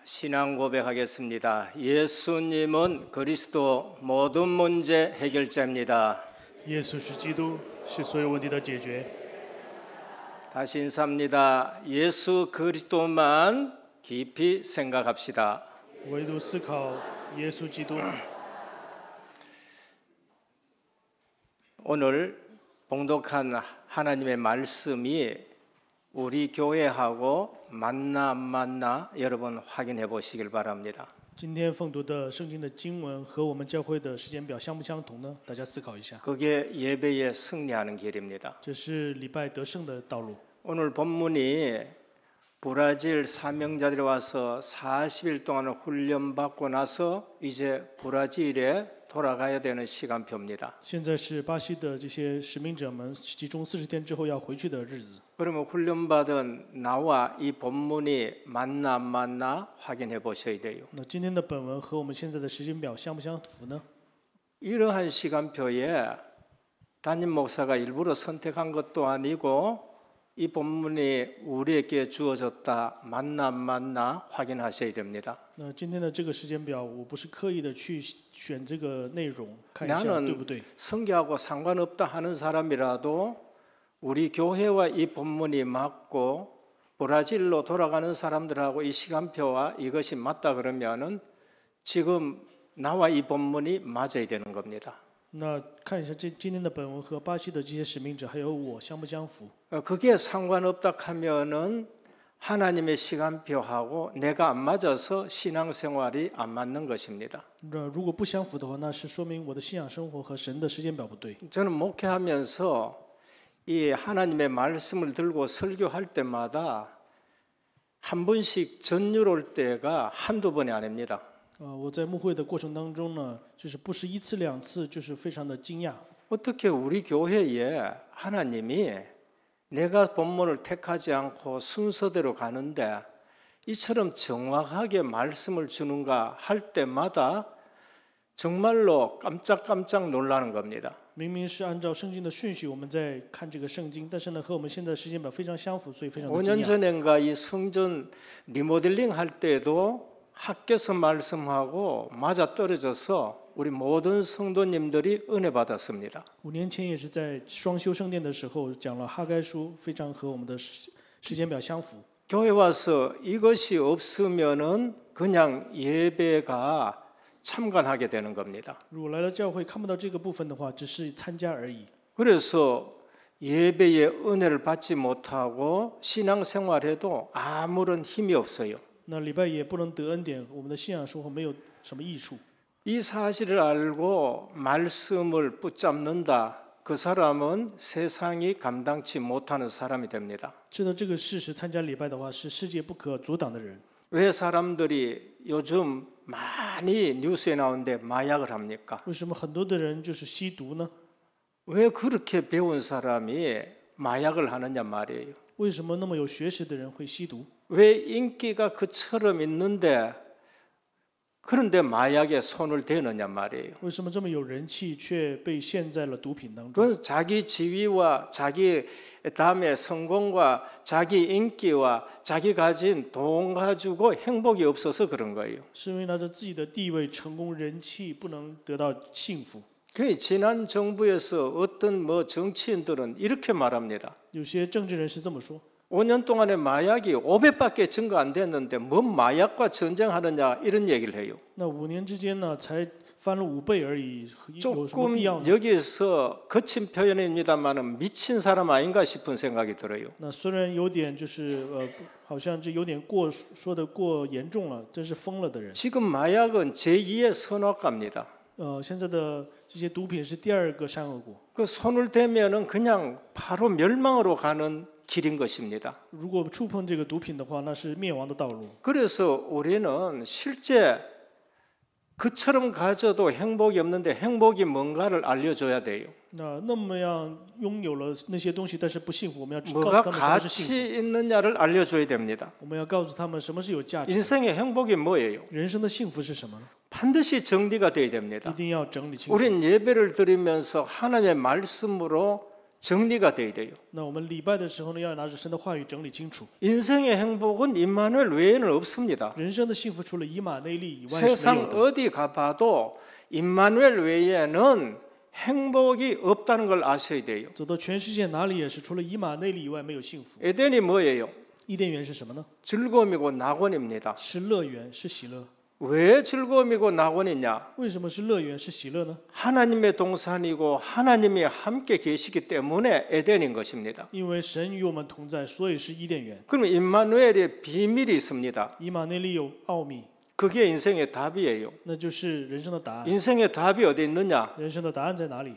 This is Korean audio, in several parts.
신앙 고백하겠습니다. 예수님은 그리스도 모든 문제 해결자입니다. 耶稣是基督，是所有问题的解决。 다시 인사합니다. 예수 그리스도만 깊이 생각합시다. 唯独思考耶稣基督。 오늘 봉독한 하나님의 말씀이 우리 교회하고 맞나 안 맞나 여러분 확인해 보시길 바랍니다. 今天奉读的圣经的经文和我们教会的时间表相不相同呢？大家思考一下。 그게 예배에 승리하는 길입니다. 这是礼拜得胜的道路。 오늘 본문이 브라질 사명자들이 와서 40일 동안 훈련받고 나서 이제 브라질에 돌아가야 되는 시간표입니다. 现在是巴西的这些使命者们集中40天之后要回去的日子。 그러면 훈련받은 나와 이 본문이 맞나 안 맞나 확인해 보셔야 돼요. 那今天的本文和我们现在的时间表相不相符呢？ 이러한 시간표에 담임 목사가 일부러 선택한 것도 아니고 이 본문이 우리에게 주어졌다 맞나 안 맞나 확인하셔야 됩니다. 那今天的这个时间表，我不是刻意的去选这个内容，看一下对不 나는 对？ 성경하고 상관없다 하는 사람이라도 우리 교회와 이 본문이 맞고 브라질로 돌아가는 사람들하고 이 시간표와 이것이 맞다 그러면은 지금 나와 이 본문이 맞아야 되는 겁니다. 那看一下今天的本文和巴西的这些使命者还有我相不相符？ 그게 상관없다 하면은 하나님의 시간표하고 내가 안 맞아서 신앙생활이 안 맞는 것입니다. 那如果不相符的话，那是说明我的信仰生活和神的时间表不对。 저는 목회하면서 이 하나님의 말씀을 들고 설교할 때마다 한 번씩 전율 올 때가 한두 번이 아닙니다. 我在牧会的过程当中呢，就是不是一次两次，就是非常的惊讶。 어떻게 우리 교회에 하나님이 내가 본문을 택하지 않고 순서대로 가는데 이처럼 정확하게 말씀을 주는가 할 때마다 정말로 깜짝깜짝 놀라는 겁니다. 明明是按照圣经的顺序我们在看这个圣经，但是呢，和我们现在的时间表非常相符，所以非常的惊 5년 讶。 전인가 이 성전 리모델링 할 때도 학교에서 말씀하고 맞아 떨어져서 우리 모든 성도님들이 은혜 받았습니다. 5年前也是在双修圣殿的时候讲了哈该书，非常和我们的时间表相符。 교회 와서 이것이 없으면은 그냥 예배가 참관하게 되는 겁니다. 如果来了教会看不到这个部分的话，只是参加而已。 그래서 예배의 은혜를 받지 못하고 신앙생활에도 아무런 힘이 없어요. 那礼拜也不能得恩典，我们的信仰生活没有什么益处。 이 사실을 알고 말씀을 붙잡는다. 그 사람은 세상이 감당치 못하는 사람이 됩니다. 知道这个事实，参加礼拜的话是世界不可阻挡的人。 왜 사람들이 요즘 많이 뉴스에 나오는데 마약을 합니까? 为什么很多的人就是吸毒呢？ 왜 그렇게 배운 사람이 마약을 하느냐 말이에요. 为什么那么有学识的人会吸毒？ 왜 인기가 그처럼 있는데 그런데 마약에 손을 대느냐 말이에요. 为什么这么有人气却被陷在了毒品当中？ 그건 자기 지위와 자기 다음에 성공과 자기 인기와 자기 가진 돈 가지고 행복이 없어서 그런 거예요. 是因为拿着自己的地位、成功、人气，不能得到幸福。 그 지난 정부에서 어떤 정치인들은 이렇게 말합니다. 有些政治人士这么说： 5년 동안에 마약이 5배밖에 증가 안 됐는데 뭔 마약과 전쟁하느냐 이런 얘기를 해요. 那5年之间呢，才翻了5倍而已，有什么 조금 必要呢？ 여기서 거친 표현입니다만 미친 사람 아닌가 싶은 생각이 들어요. 那虽然有点就是好像这有点说的过严重了，真是疯了的人。 지금 마약은 제2의 선악과입니다. 现在的这些毒品是第二个善恶果。 그 손을 대면은 그냥 바로 멸망으로 가는 길인 것입니다. 如果触碰这个毒品的话，那是灭亡的道路。 그래서 우리는 실제 그처럼 가져도 행복이 없는데 행복이 뭔가를 알려줘야 돼요. 那么样拥有了那些东西，但是不幸福，我们要告诉 뭐가 他们什么是幸福。 가치 있느냐를 알려줘야 됩니다. 我们要告诉他们什么是有价值。 인생의 행복이 뭐예요? 人生的幸福是什么呢？ 반드시 정리가 돼야 一 됩니다. 定要整理清楚。 우린 예배를 드리면서 하나님의 말씀으로 정리가 돼야 돼요. 那我们礼拜的时候呢，要拿着神的话语整理清楚。 인생의 행복은 임마누엘 외에는 없습니다. 人生的幸福除了以马内利以外是没有 세상 的。 어디 가봐도 임마누엘 외에는 행복이 없다는 걸 아셔야 돼요. 走到全世界哪里也是，除了以马内利以外没有幸福。 에덴이 뭐예요? 伊甸园是什么呢？ 즐거움이고 낙원입니다. 是乐园，是喜乐。 왜 즐거움이고 낙원이냐? 为什么是乐园，是喜乐呢？ 하나님의 동산이고 하나님이 함께 계시기 때문에 에덴인 것입니다. 因为神与我们同在，所以是伊甸园。 그럼 임마누엘의 비밀이 있습니다. 以马内利有奥秘， 그게 인생의 답이에요. 那就是人生的答案。 인생의 답이 어디 있느냐? 人生的答案在哪里？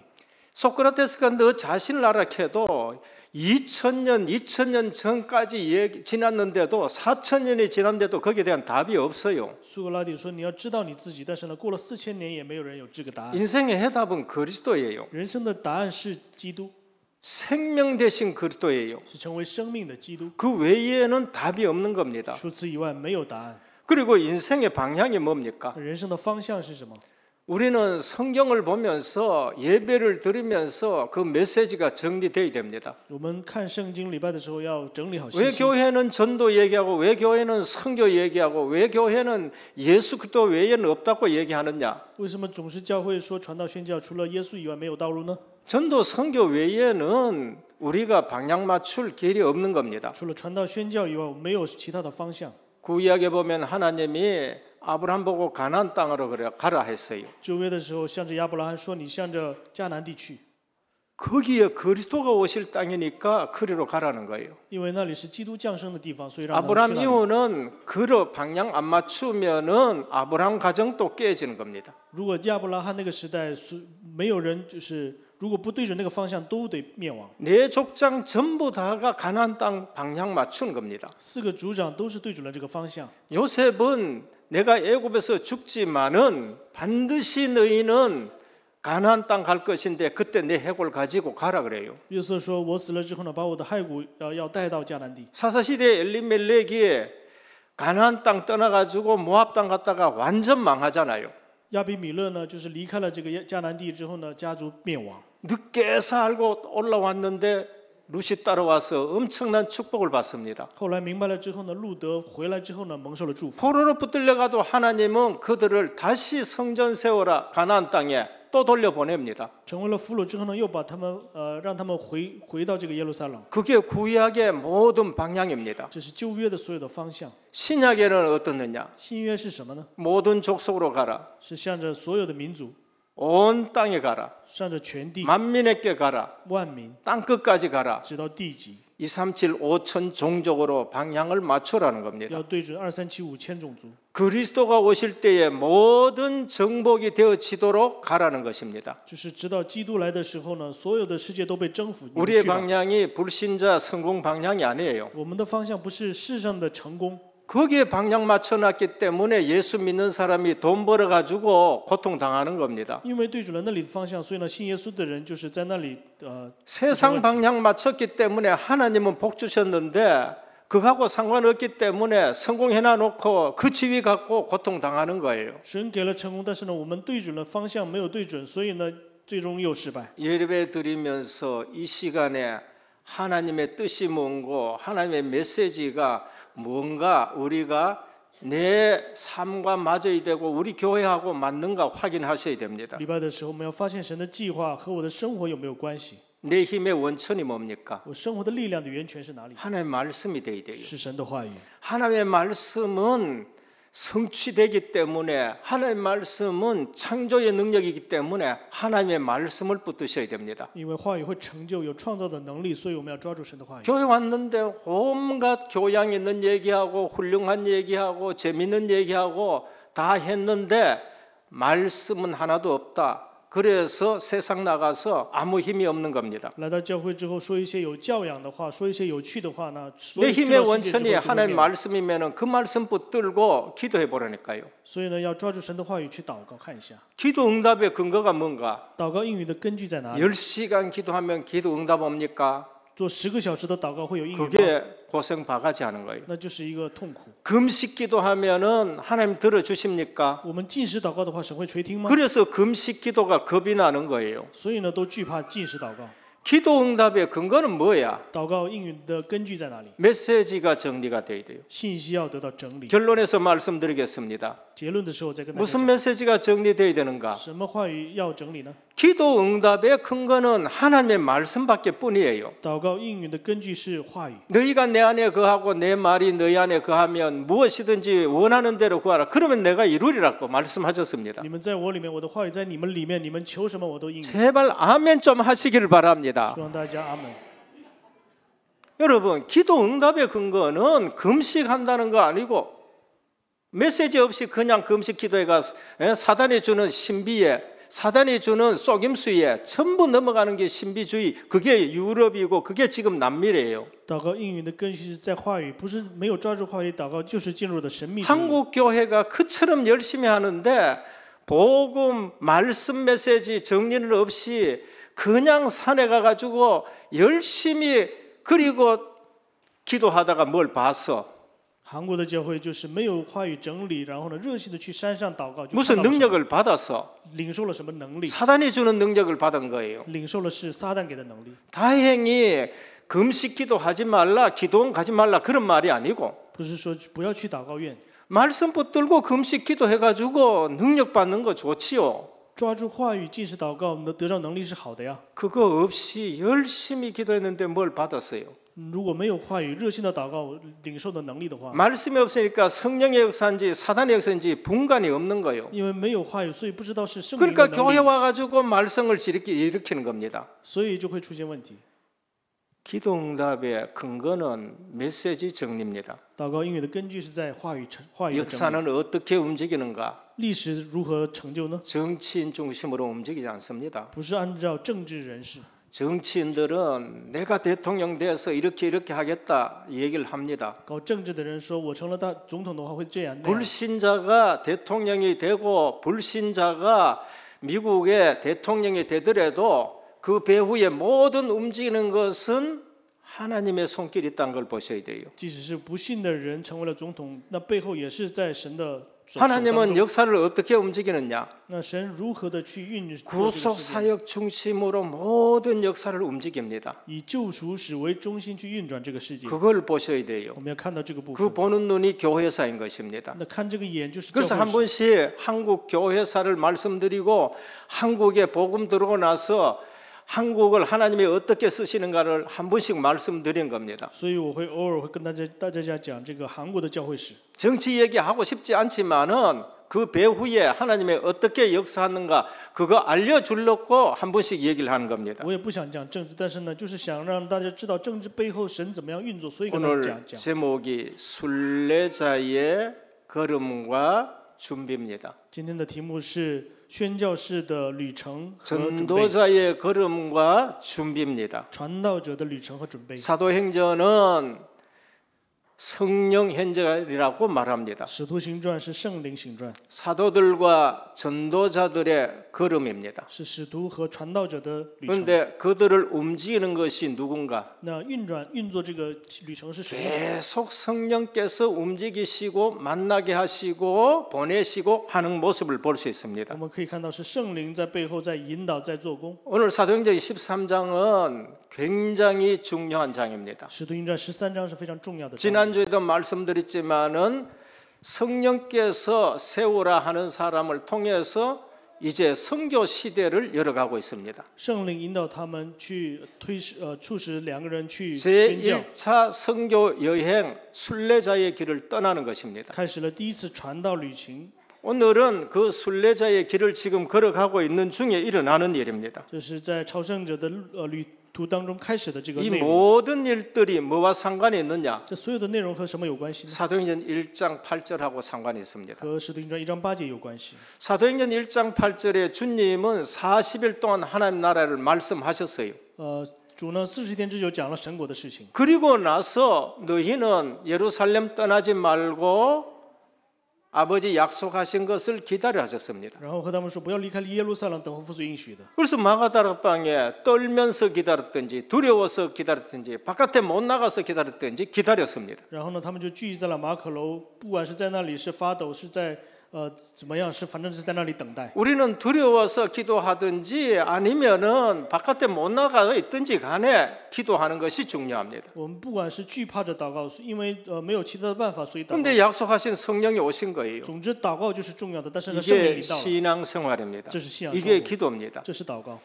소크라테스가 너 자신을 알아해도 2000년 전까지 지났는데도 4000년이 지났는데도 거기에 대한 답이 없어요. 苏格拉底说：“你要知道你自己，但是呢，过了4000年也没有人有这个答案。 인생의 해답은 그리스도예요. 人生的答案是基督， 생명 대신 그리스도예요. 是成为生命的基督。 그 외에는 답이 없는 겁니다. 除此以外没有答案。 그리고 인생의 방향이 뭡니까? 人生的方向是什么？ 우리는 성경을 보면서 예배를 드리면서 그 메시지가 정리되어야 됩니다. 我们看圣经礼拜的时候要整理好 왜 信息。 교회는 전도 얘기하고 왜 교회는 선교 얘기하고 왜 교회는 예수 그리스도 외에는 없다고 얘기하느냐? 为什么总是教会说传道宣教除了耶稣以外没有道路呢？ 전도 선교 외에는 우리가 방향 맞출 길이 없는 겁니다. 除了传道宣教以外，没有其他的方向。 구약에 보면 하나님이 아브라함 보고 가나안 땅으로 가라 했어요. 旧约的时候，向着亚伯拉罕说：“你向着迦南地去， 거기에 그리스도가 오실 땅이니까 그리로 가라는 거예요. 因为那里是基督降生的地方，所以让他们去 아브라함 那里。 이후는 그로 방향 안 맞추면은 아브라함 가정도 깨지는 겁니다. 如果亚伯拉罕那个时代是没有人，就是如果不对准那个方向，都得灭亡。 내 족장 전부 다가 가나안 땅 방향 맞추는 겁니다. 4个族长都是对准了这个方向。 요셉은 내가 애굽에서 죽지만은 반드시 너희는 가나안 땅 갈 것인데 그때 내 해골 가지고 가라 그래요. 约瑟说：“我死了之后呢，把我的骸骨要带到迦南地。 사사시대 엘리멜렉이 가나안 땅 떠나가지고 모압 땅 갔다가 완전 망하잖아요. 亚比米勒呢，就是离开了这个迦南地之后呢，家族灭亡。 늦게서 알고 올라왔는데 룻이 따라와서 엄청난 축복을 받습니다. 后来明白了之后呢，路德回来之后呢，蒙受了祝福。 포로로 붙들려가도 하나님은 그들을 다시 성전 세워라 가나안 땅에 또 돌려보냅니다. 成为了俘虏之后呢，又把他们让他们回到这个耶路撒冷。 그게 구약의 모든 방향입니다. 这是旧约的所有的方向。 신약에는 어떻느냐? 新约是什么呢？ 모든 족속으로 가라. 是向着所有的民族， 온 땅에 가라. 向着全地 만민에게 가라. 万民， 땅 끝까지 가라. 直到地极， 237 5천 종족으로 방향을 맞추라는 겁니다. 要对准2375000种族。 그리스도가 오실 때에 모든 정복이 되어지도록 가라는 것입니다. 就是直到基督来的时候呢，所有的世界都被征服。你们 우리의 去吧 방향이 불신자 성공 방향이 아니에요. 我们的方向不是世上的成功， 거기에 방향 맞춰놨기 때문에 예수 믿는 사람이 돈 벌어가지고 고통당하는 겁니다. 因为对准了那里的方向，所以呢，信耶稣的人就是在那里 세상 방향 맞췄기 때문에 하나님은 복 주셨는데 그하고 상관없기 때문에 성공해놔 놓고 그 지위 갖고 고통당하는 거예요. 神给了成功，但是呢，我们对准了方向没有对准，所以呢，最终又失败。 예배 드리면서 이 시간에 하나님의 뜻이 뭔고 하나님의 메시지가 뭔가 우리가 내 삶과 맞아야 되고 우리 교회하고 맞는가 확인하셔야 됩니다. 礼拜的时候，我们要发现神的计划和我的生活有没有关系？ 내 힘의 원천이 뭡니까? 我生活的力量的源泉是哪里？ 하나님의 말씀이 돼야 돼요. 是神的话语。 하나님의 말씀은 성취되기 때문에 하나님의 말씀은 창조의 능력이기 때문에 하나님의 말씀을 붙드셔야 됩니다. 因为话语会成就有创造的能力，所以我们要抓住神的话语。 교회 왔는데 온갖 교양 있는 얘기하고 훌륭한 얘기하고 재밌는 얘기하고 다 했는데 말씀은 하나도 없다. 그래서 세상 나가서 아무 힘이 없는 겁니다. 来到教会之后，说一些有教养的话，说一些有趣的话呢，所 내 以去 힘의 到世界之后 원천이 就会 하나님 灭亡。 말씀이면 그 말씀 붙들고 기도해 보라니까요. 所以呢，要抓住神的话语去祷告，看一下 기도 응답의 근거가 뭔가? 祷告应允的根据在哪里？ 10시간 기도하면 기도 응답 옵니까? 做10个小时的祷告会有应允吗？ 그게 고생 바가지 하는 거예요. 那就是一个痛苦。 금식 기도하면은 하나님 들어주십니까? 我们禁食祷告的话，神会垂听吗？ 그래서 금식 기도가 겁이 나는 거예요. 所以呢，都惧怕禁食祷告。 기도 응답의 근거는 뭐야? 祷告应允的根据在哪里？ 메시지가 정리가 돼야 돼요. 信息要得到整理。 결론에서 말씀드리겠습니다. 结论的时候再跟大家 무슨 讲， 메시지가 정리돼야 되는가? 什么话语要整理呢？ 기도 응답의 근거는 하나님의 말씀밖에 뿐이에요. 祷告应允的根据是话语。 너희가 내 안에 거하고 내 말이 너희 안에 거하면 무엇이든지 원하는 대로 구하라. 그러면 내가 이루리라고 말씀하셨습니다. 你们在我里面，我的话语在你们里面，你们求什么我都应允。 제발 아멘 좀 하시기를 바랍니다. 希望大家阿门。 여러분, 기도 응답의 근거는 금식한다는 거 아니고 메시지 없이 그냥 금식 기도회가 사단이 주는 신비에, 사단이 주는 속임수에 전부 넘어가는 게 신비주의, 그게 유럽이고 그게 지금 남미래요. 祷告应允的根据是在话语，不是没有抓住话语祷告，就是进入的神秘主义。 한국 교회가 그처럼 열심히 하는데 복음, 말씀 메시지 정리는 없이 그냥 산에 가가지고 열심히 그리고 기도하다가 뭘 봤어? 韩国的教会就是没有话语整理，然后呢，热心的去山上祷告，就 무슨 看到了什么 능력을 받았어? 领受了什么能力？ 사단이 주는 능력을 받은 거예요. 领受了是撒旦给的能力。 다행히 금식 기도하지 말라, 기도원 가지 말라 그런 말이 아니고 不是说不要去祷告院， 말씀 붙들고 금식 기도해가지고 능력 받는 거 좋지요. 抓住话语即时祷告，得到能力是好的呀。 그거 없이 열심히 기도했는데 뭘 받았어요? 如果没有话语热心的祷告领受的能力的话， 말씀이 없으니까 성령의 역사인지 사단의 역사인지 분간이 없는 거예요. 因为没有话语，所以不知道是圣灵的 그러니까 能 교회 力， 와가지고 말썽을 일으키는 겁니다. 所以就会出现问题。 기도응답의 근거는 메시지 정리입니다. 祷告应允的根据是在话语的整理。 역사는 어떻게 움직이는가? 历史如何成就呢？ 정치인 중심으로 움직이지 않습니다. 不是按照政治人士， 정치인들은 내가 대통령 돼서 이렇게 하겠다 얘기를 합니다. 搞政治的人说，我成了大总统的话会这样那样。 불신자가 대통령이 되고 불신자가 미국의 대통령이 되더라도 그 배후에 모든 움직이는 것은 하나님의 손길이 있다는 걸 보셔야 돼요. 即使是不信的人成为了总统，那背后也是在神的手当 하나님은 中。 역사를 어떻게 움직이느냐? 那神如何的去运作这 구속 个世界？ 사역 중심으로 모든 역사를 움직입니다. 以救赎史为中心去运转这个世界。 그걸 보셔야 돼요. 我们要看到这个部 그 分。 보는 눈이 교회사인 것입니다. 那看这个眼就是教 그래서 会 한 史。 번씩 한국 교회사를 말씀드리고 한국에 복음 들어오고 나서 한국을 하나님이 어떻게 쓰시는가를 한 번씩 말씀드린 겁니다. 所以我会偶尔会跟大家讲这个韩国的教会史。 정치 얘기하고 싶지 않지만은 그 배후에 하나님이 어떻게 역사하는가 그거 알려주려고 한 번씩 얘기를 하는 겁니다. 我也不想讲政治，但是呢，就是想让大家知道政治背后神怎么样运作，所以跟大家 오늘 讲。 제목이 순례자의 걸음과 준비입니다. 今天的题目是宣教士的旅程和准备， 전도자의 걸음과 준비입니다. 传道者的旅程和准备。 사도행전은 성령 현장이라고 말합니다. 使徒行传是圣灵行传， 사도들과 전도자들의 걸음입니다. 是使徒和传道者的旅程。 그런데 그들을 움직이는 것이 누군가? 那运作这个旅程是谁呢？ 계속 성령께서 움직이시고 만나게 하시고 보내시고 하는 모습을 볼 수 我 있습니다. 们可以看到是圣灵在背后在引导，在做工。 오늘 사도행전 13장은 굉장히 중요한 장입니다. 使徒行传13章是非常重要的章。 지난주에도 말씀드렸지만은 성령께서 세우라 하는 사람을 통해서 이제 선교 시대를 열어가고 있습니다. 圣灵引导他们去促使两个人去宣教， 제1차 선교 여행 순례자의 길을 떠나는 것입니다. 开始了第一次传道旅行。 오늘은 그 순례자의 길을 지금 걸어가고 있는 중에 일어나는 일입니다. 这是在朝圣者的旅途当中开始的这个 이 内容。 모든 일들이 뭐와 상관이 있느냐? 这所有的内容和什么有关系呢？ 사도행전 1장 8절하고 상관이 있습니다. 和使徒行传1章8节有关系。 사도행전 1장 8절에 주님은 40일 동안 하나님 나라를 말씀하셨어요. 主呢40天之久讲了神国的事情， 그리고 나서 너희는 예루살렘 떠나지 말고 아버지 약속하신 것을 기다려 하셨습니다. 然后和他们说不要离开耶路撒冷，等候父所应许的。 그래서 마가다락방에 떨면서 기다렸든지 두려워서 기다렸든지 바깥에 못 나가서 기다렸든지 기다렸습니다. 然后呢，他们就聚集在了马可楼，不管是在那里是发抖，是在怎么样，是反正是在那里等待。 우리는 두려워서 기도하든지 아니면은 바깥에 못 나가 있든지 간에 기도하는 것이 중요합니다. 我们不管是惧怕着祷告，因为没有其他的办法，所以祷告。 근데 약속하신 성령이 오신 거예요. 总之，祷告就是重要的，但是呢，圣灵 이게 临到了， 신앙생활입니다. 这是信仰生 이게 活， 기도입니다. 这是祷告。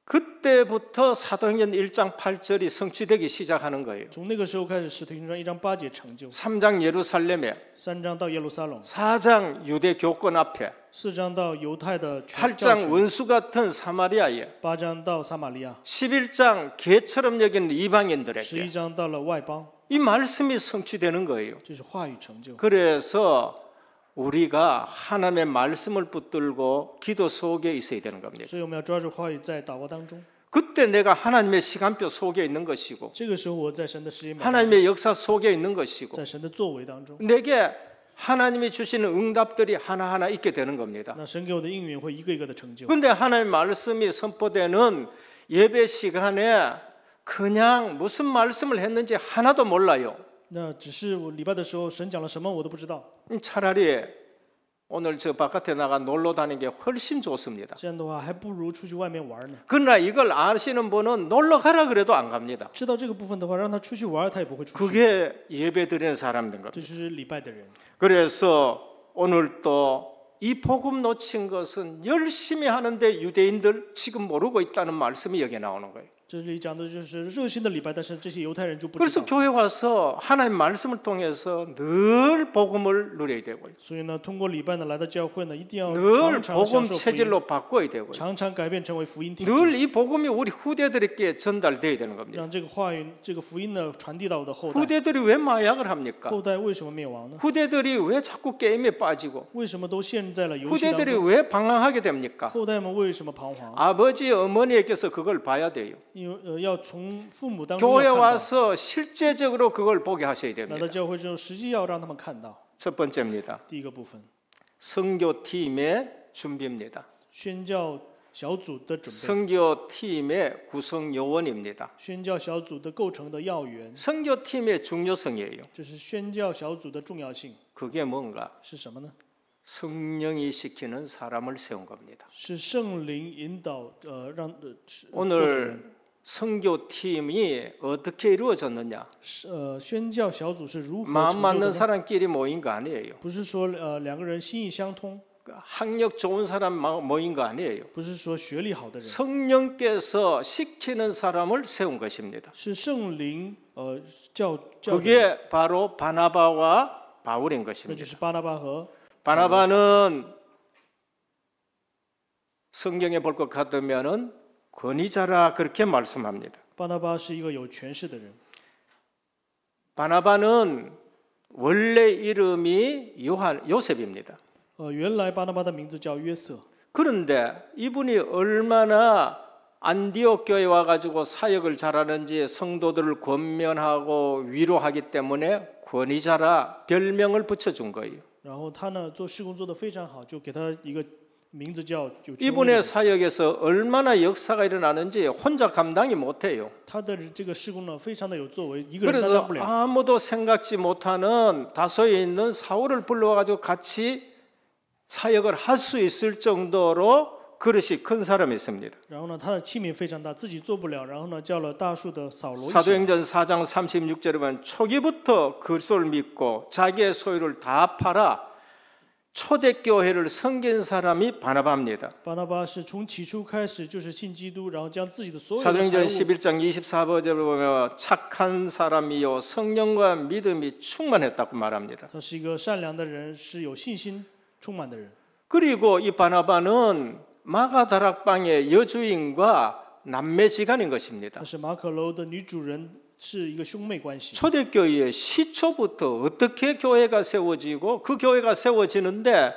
그때부터 사도행전 1장 8절이 성취되기 시작하는 거예요. 从那个时候开始，使徒行传1章8节成就， 3장 예루살렘에, 3章到耶路撒冷， 4장 유대 교권 앞에, 4章到犹太的教 8장 权， 원수 같은 사마리아에, 8章到撒玛利亚， 11장 개처럼 여기는 이방인들에게 11章到了外邦， 이 말씀이 성취되는 거예요. 这是话语成就。 그래서 우리가 하나님의 말씀을 붙들고 기도 속에 있어야 되는 겁니다. 所以我们要抓住话语，在祷告当中。 그때 내가 하나님의 시간표 속에 있는 것이고 这个时候，我在神的时间表， 하나님의 역사 속에 있는 것이고 在神的作为当中， 내게 하나님이 주시는 응답들이 하나하나 있게 되는 겁니다. 那神给我的应允会一个一个的成就。 그런데 하나님의 말씀이 선포되는 예배 시간에 그냥 무슨 말씀을 했는지 하나도 몰라요. 那只是我礼拜的时候，神讲了什么我都不知道。 차라리 오늘 저 바깥에 나가 놀러 다니는 게 훨씬 좋습니다. 这样的话，还不如出去外面玩呢。 그러나 이걸 아시는 분은 놀러 가라 그래도 안 갑니다. 知道这个部分的话，让他出去玩，他也不会出去。 그게 예배 드리는 사람인 겁니다. 这就是礼拜的人。 그래서 오늘 또 이 복음 놓친 것은 열심히 하는데 유대인들 지금 모르고 있다는 말씀이 여기 나오는 거예요. 这里讲的就是热心的礼拜，但是这些犹太人就不知 그래서 道。 교회 와서 하나님 말씀을 통해서 늘 복음을 누려야 되고요. 所以呢，通过礼拜呢，来到教会呢，一定要 늘 常常 복음 享受福音， 체질로 바꿔야 되고요. 常常改变成为福音体质， 늘 이 복음이 우리 후대들에게 전달돼야 되는 겁니다. 让这个话语、这个福音呢传递到我的后代。 후대들이 왜 마약을 합니까? 后代为什么灭亡呢？ 후대들이 왜 자꾸 게임에 빠지고 为什么都陷在了游戏当 후대들이 中？ 왜 방황하게 됩니까? 后代们为什么彷徨？ 아버지 어머니에게서 그걸 봐야 돼요. 因为要从父母当中 교회 要看到， 와서 실제적으로 그걸 보게 하셔야 来到 됩니다. 教会之后，实际要让他们看到。 첫 번째입니다. 第一个部分， 선교팀의 준비입니다. 宣教小组的准备， 선교팀의 구성 요원입니다. 宣教小组的构成的要员， 선교팀의 중요성이에요. 这是宣教小组的重要性 그게 뭔가? 是什么呢？ 성령이 시키는 사람을 세운 겁니다. 是圣灵引导，让做的人 오늘 선교팀이 어떻게 이루어졌느냐? 宣教小组是如何 마음 成就 맞는 的呢？ 사람끼리 모인 거 아니에요. 不是说两个人心意相通， 학력 좋은 사람 모인 거 아니에요. 不是说学历好的人， 성령께서 시키는 사람을 세운 것입니다. 是圣灵教的人， 그게 바로 바나바와 바울인 那就 것입니다. 是巴拿巴和 바나바는 성경에 볼 것 같으면은 권위자라 그렇게 말씀합니다. 巴拿巴是一个有权势的人。 바나바는 원래 이름이 요셉입니다. 原来巴拿巴的名字叫约瑟， 그런데 이분이 얼마나 안디옥 교회 와가지고 사역을 잘하는지 성도들을 권면하고 위로하기 때문에 권위자라 별명을 붙여준 거예요. 然后他呢做事工做得非常好，就给他一个名字叫有权威的 이분의 人。 사역에서 얼마나 역사가 일어나는지 혼자 감당이 못해요. 他的这个事工呢非常的有作为，一个人担 그래서 当不了。 아무도 생각지 못하는 다소에 있는 사울을 불러와가지고 같이 사역을 할 수 있을 정도로 그릇이 큰 사람이 있습니다. 然后呢，他的器皿非常大，自己做不了。然后呢，叫了大数的扫罗一起来。 사도행전 4장 36절에 보면 초기부터 그리스도를 믿고 자기의 소유를 다 팔아 초대교회를 섬긴 사람이 바나바입니다. 巴拿巴是从起初开始就是信基督，然后将自己的所有的 사도행전 财物， 11장 24절을 보면 착한 사람이요 성령과 믿음이 충만했다고 말합니다. 他是一个善良的人，是有信心充满的人。 그리고 이 바나바는 마가다락방의 여주인과 남매지간인 것입니다. 他是马可楼的女主人，是一个兄妹关系。 초대교회의 시초부터 어떻게 교회가 세워지고 그 교회가 세워지는데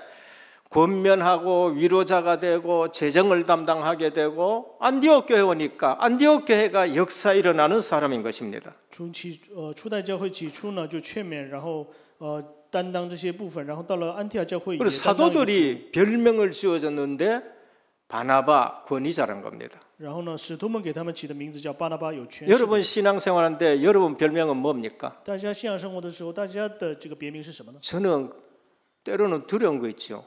권면하고 위로자가 되고 재정을 담당하게 되고 안디옥 교회 오니까 안디옥 교회가 역사 일어나는 사람인 것입니다. 初代教会起初呢就劝勉，然后担当这些部分，然后到了安提阿教会也 그리고 担当一个职务。 사도들이 별명을 지어줬는데 바나바 권위자란 겁니다. 然后呢，使徒们给他们起的名字叫巴拿巴，有权势。 여러분 신앙생활하는데 여러분 별명은 뭡니까? 大家信仰生活的时候，大家的这个别名是什么呢？ 저는 때로는 두려운 거 있죠.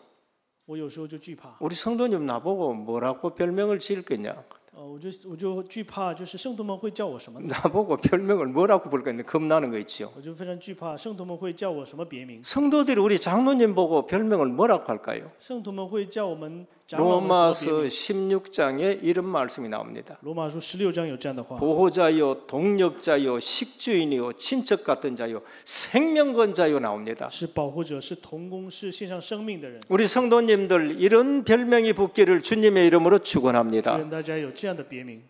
我有时候就惧怕， 우리 성도님 나보고 뭐라고 별명을 지을겠냐? 我就惧怕，就是圣徒们会叫我什么？ 나보고 별명을 뭐라고 부를겠냐? 겁나는 거 있죠. 我就非常惧怕，圣徒们会叫我什么别名？ 성도들이 우리 장로님 보고 별명을 뭐라고 할까요? 圣徒们会叫我们长老们什么别 로마서 名？ 16장에 이런 말씀이 나옵니다. 罗马书16章有这样的话： 보호자요, 동력자요, 식주인이요, 친척 같은 자요, 생명건자요 나옵니다. 是保护者，是同工，是献上生命的人。 우리 성도님들 이런 별명이 붙기를 주님의 이름으로 祝 축원합니다. 愿大家有这样的别名。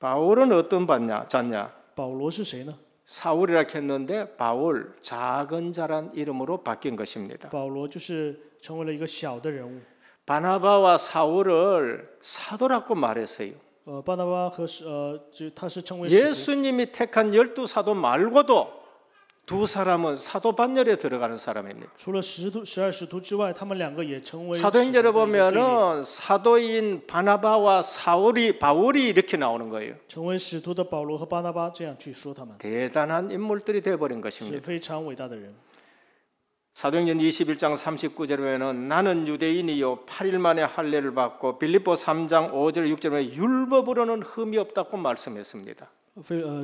바울은 어떤 자냐? 保罗是谁呢？ 사울이라 했는데 바울 작은 자란 이름으로 바뀐 것입니다. 保罗就是成为了一个小的人物。 바나바와 사울을 사도라고 말했어요. 巴拿巴和他是称为使徒。 예수님이 택한 12사도 말고도 두 사람은 사도 반열에 들어가는 사람입니다. 除了12使徒之外，他们两个也成为使徒的 사도행전에 一个队列 보면은 사도인 바나바와 바울이 이렇게 나오는 거예요. 成为使徒的保罗和巴拿巴这样去说他们， 대단한 인물들이 되어버린 是 것입니다. 非常伟大的人。 사도행전 21장 39절에 보면 나는 유대인이요 8일 만에 할례를 받고 빌립보 3장 5절 6절에 율법으로는 흠이 없다고 말씀했습니다.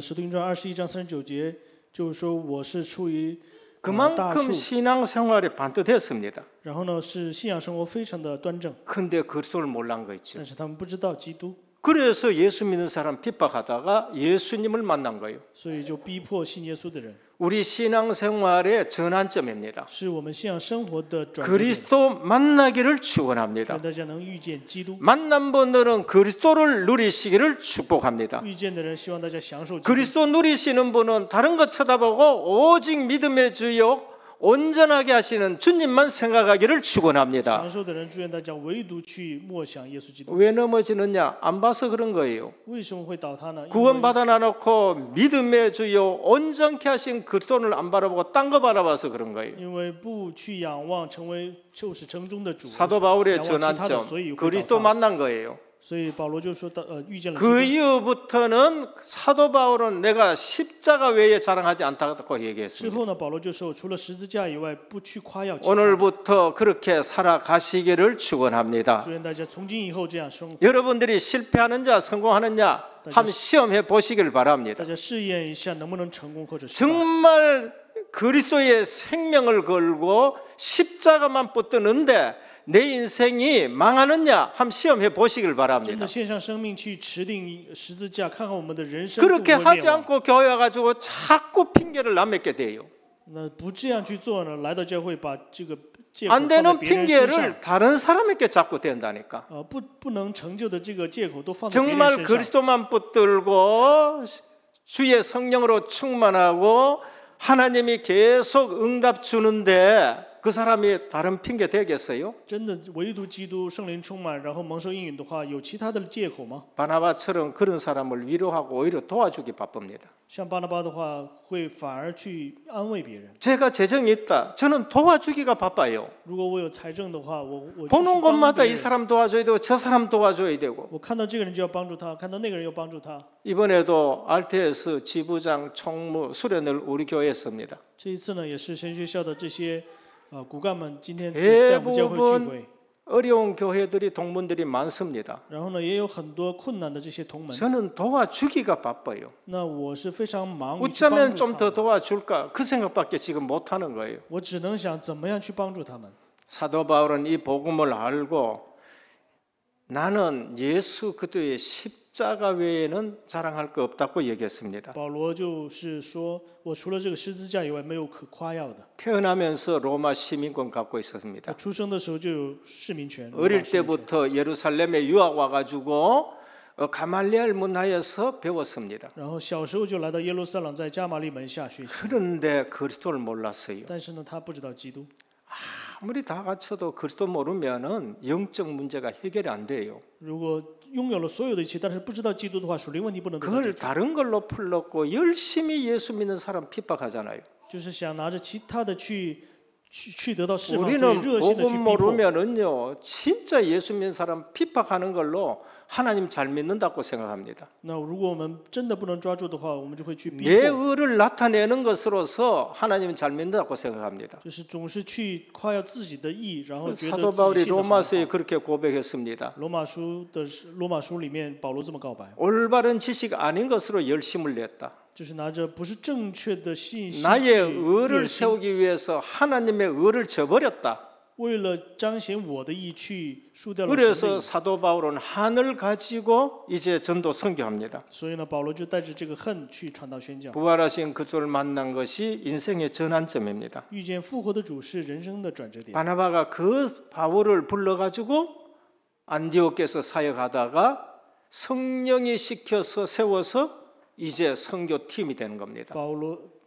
使徒行传21章39节就是说我是出于大 그만큼 数， 신앙생활이 반듯했습니다. 然后呢是信仰生活非常的端正， 근데 그리스도를 몰란 거 있죠. 但是他们不知道基督， 그래서 예수 믿는 사람 핍박하다가 예수님을 만난 거예요. 所以就逼迫信耶稣的人， 우리 신앙생활의 전환점입니다. 是我们信仰生活的转折点。 그리스도 만나기를 愿 축원합니다. 大家能遇见基督， 만난 분들은 그리스도를 누리시기를 축복합니다. 遇见的人希望大家享受基督。 그리스도 누리시는 분은 다른 것 쳐다보고 오직 믿음의 주역 온전하게 하시는 주님만 생각하기를 축원합니다. 享受的人，祝愿大家唯独去默想耶稣基督。 왜 넘어지느냐? 안 봐서 그런 거예요. 为什么会倒塌呢？因为 구원 받아놔놓고 믿음의 주요 온전케 하신 그리스도를 안 바라보고 딴 거 바라봐서 그런 거예요. 因为不去仰望成为救世成终的主， 사도 바울의 仰望其他的， 전환점 所以会 그리스도 倒塌。 만난 거예요. 所以保罗就说到遇见了基 그 督。 이후부터는 사도 바울은 내가 십자가 외에 자랑하지 않다고 之 얘기했습니다. 后呢，保罗就说除了十字架以外，不去夸耀其他。 오늘부터 그렇게 살아가시기를 축원합니다. 祝愿大家从今以后这样生活。 여러분들이 실패하느냐 성공하느냐 한번 시험해 보시길 大 바랍니다. 家试验一下能不能成功或者失败。 정말 그리스도의 생명을 걸고 십자가만 붙드는데 내 인생이 망하느냐 한번 시험해 보시길 真 바랍니다. 的献上生命去持定十字架，看看我们的人生 그렇게 会不会 하지 灭亡。 않고 교회 와가지고 자꾸 핑계를 남에게 대요. 那不这样去做呢，来到教会把这个借口 안 放在 되는 别人身上， 핑계를 다른 사람에게 자꾸 댄다니까. 不能成就的这个借口都放在别人 정말 身上。 그리스도만 붙들고 주의 성령으로 충만하고 하나님이 계속 응답 주는데 그 사람이 다른 핑계 대겠어요? 真的唯独基督圣灵充满，然后蒙受应允的话，有其他的借口吗？ 바나바처럼 그런 사람을 위로하고 오히려 도와주기 바쁩니다. 像巴拿巴的话，会反而去安慰别人。 제가 재정이 있다. 저는 도와주기가 바빠요. 如果我有财政的话，我去 보는 帮 곳마다 别 이 人。 사람 도와줘야 되고 저 사람 도와줘야 되고 我看到这个人就要帮助他，看到那个人又帮助他。 이번에도 RTS 지부장 총무 수련을 우리 교회에 했습니다. 这一次呢，也是神学校的这些骨干们今天在我们教会聚会， 어려운 교회들이 동문들이 많습니다. 然后呢，也有很多困难的这些同门。 저는 도와주기가 바빠요. 那我是非常忙于去帮 어쩌면 助 좀 他 더 们， 도와줄까 그 생각밖에 지금 못하는 거예요. 我只能想怎么样去帮助他们。 사도 바울은 이 복음을 알고 나는 예수 그리스도의 십자가 외에는 자랑할 거 없다고 얘기했습니다. 保罗就是说，我除了这个十字架以外，没有可夸耀的。 태어나면서 로마 시민권 갖고 있었습니다. 出生的时候就有市民权。 어릴 罗马市民权 때부터 예루살렘에 유학 와가지고 가말리엘 문화에서 배웠습니다. 然后小时候就来到耶路撒冷，在加马利门下学习。 그런데 그리스도를 몰랐어요. 但是呢，他不知道基督。 아무리 다 갖춰도 그리스도 모르면은 영적 문제가 해결이 안 돼요. 如果拥有了所有的一切，但是不知道基督的话，属灵问题不能得到解 그걸 决。 다른 걸로 풀렀고 열심히 예수 믿는 사람 핍박하잖아요. 就是想拿着其他的去得到释放，所以 우리는 热心的去 복음 逼迫。 모르면은요 진짜 예수 믿는 사람 핍박하는 걸로 하나님 잘 믿는다고 생각합니다. 那如果我们真的不能抓住的话，我们就会去逼 내 迫， 의를 나타내는 것으로서 하나님 잘 믿는다고 생각합니다. 就是总是去夸耀自己的义，然后觉得 사도 自己 바울이 信得很好。 로마서에 그렇게 고백했습니다. 罗马书里面保罗这么告白， 올바른 지식 아닌 것으로 열심을 냈다. 就是拿着不是正确的信息 나의 去 의를 热心， 세우기 위해서 하나님의 의를 저버렸다. 为了彰显我的义去输掉了神的 그래서 义。 사도 바울은 한을 가지고 이제 전도 선교합니다. 所以呢，保罗就带着这个恨去传道宣教。 부활하신 그들을 만난 것이 인생의 전환점입니다. 遇见复活的主是人生的转折点。 바나바가 그 바울을 불러가지고 안디옥에서 사역하다가 성령이 시켜서 세워서 이제 선교팀이 되는 겁니다.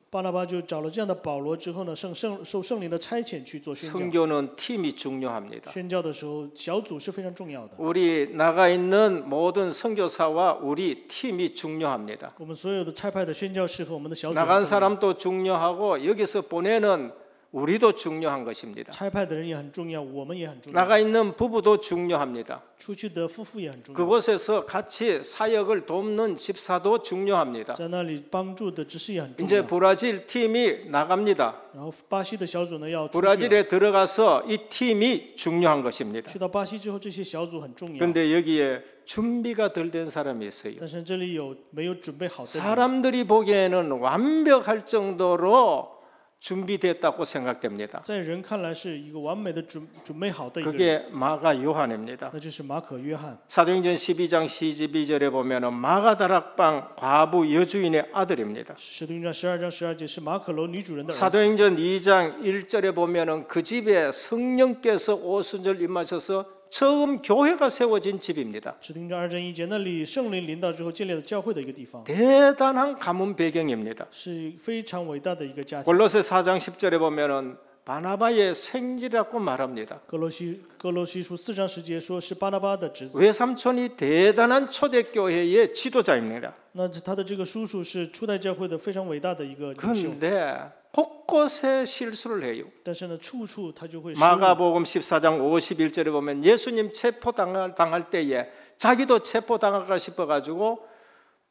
巴拿巴就找了这样的保罗之后呢，受圣灵的差遣去做宣教。 선교는 팀이 중요합니다. 宣教的时候，小组是非常重要的。 우리 나가 있는 모든 선교사와 우리 팀이 중요합니다. 我们所有的差派的宣教士和我们的小组 나간 很重要， 사람도 중요하고 여기서 보내는 우리도 중요한 것입니다. 差派的人也很重要，我们也很重要， 나가 있는 부부도 중요합니다. 出去的夫妇也很重要， 그곳에서 같이 사역을 돕는 집사도 중요합니다. 在那里帮助的执事也很重 이제 要。 브라질 팀이 나갑니다. 然后巴西的小组呢要出去了， 브라질에 들어가서 이 팀이 중요한 것입니다. 去到巴西之后，这些小组很重要。 그런데 여기에 준비가 덜 된 사람이 있어요. 但是这里没有准备好的人， 사람들이 보기에는 완벽할 정도로 준비됐다고 생각됩니다. 在人看来是一个完美的准备好的一个人， 그게 마가 요한입니다. 那就是马可约翰。 사도행전 12장 12절에 보면은 마가 다락방 과부 여주인의 아들입니다. 使徒行传12章12节是马可楼女主人的儿子。 사도행전 2장 1절에 보면은 그 집에 성령께서 오순절 임하셔서 처음 교회가 세워진 집입니다. 使徒行传2章1节，那里圣灵临到之后建立了教会的一个地方， 대단한 가문 배경입니다. 是非常伟大的一个家庭。 골로새 4장 10절에 보면은 바나바의 생지라고 말합니다. 哥罗西书4章10节说是巴拿巴的侄子， 외삼촌이 대단한 초대교회의 지도자입니다. 那他的这个叔叔是初代教会的非常伟大的一个领袖， 그런데 곳곳에 실수를 해요. 但是呢，处处他就会失误。 마가복음 14장 51절에 보면 예수님 체포당할 때에 자기도 체포당할까 싶어가지고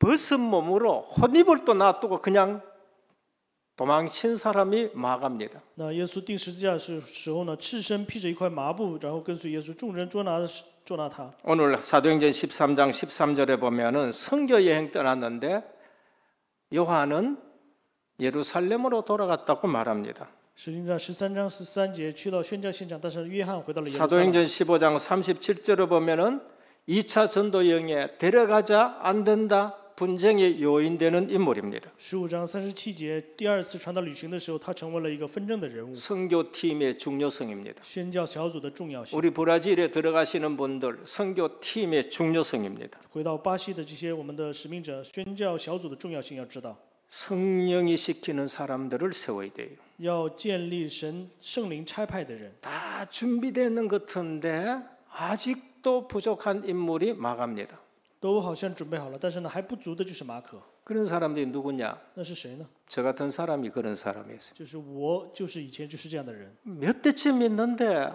벗은 몸으로 혼입을 또 놔두고 그냥 도망친 사람이 마가입니다. 那耶稣钉十字架的时候呢，赤身披着一块麻布，然后跟随耶稣，众人捉拿他。 오늘 사도행전 13장 13절에 보면은 선교 여행 떠났는데 요한은 예루살렘으로 돌아갔다고 말합니다. 使徒行传13章13节去到宣教现场，但是约翰回到了耶路撒冷。 사도행전 15장 37절에 보면은 2차 전도 여행에 데려가자 안 된다 분쟁의 요인되는 인물입니다. 15章37节，第二次传道旅行的时候，他成为了一个纷争的人物。 선교팀의 중요성입니다. 宣教小组的重要性。 우리 브라질에 들어가시는 분들 선교팀의 중요성입니다. 回到巴西的这些我们的使命者，宣教小组的重要性要知道， 성령이 시키는 사람들을 세워야 돼요. 要建立圣灵差派的人。 다 준비되는 것 같은데 아직도 부족한 인물이 마가입니다. 都好像准备好了，但是呢还不足的就是马可。 그런 사람들이 누구냐? 那是谁呢？ 저 같은 사람이 그런 사람이었어요. 就是我，就是以前就是这样的人， 몇 대쯤 믿는데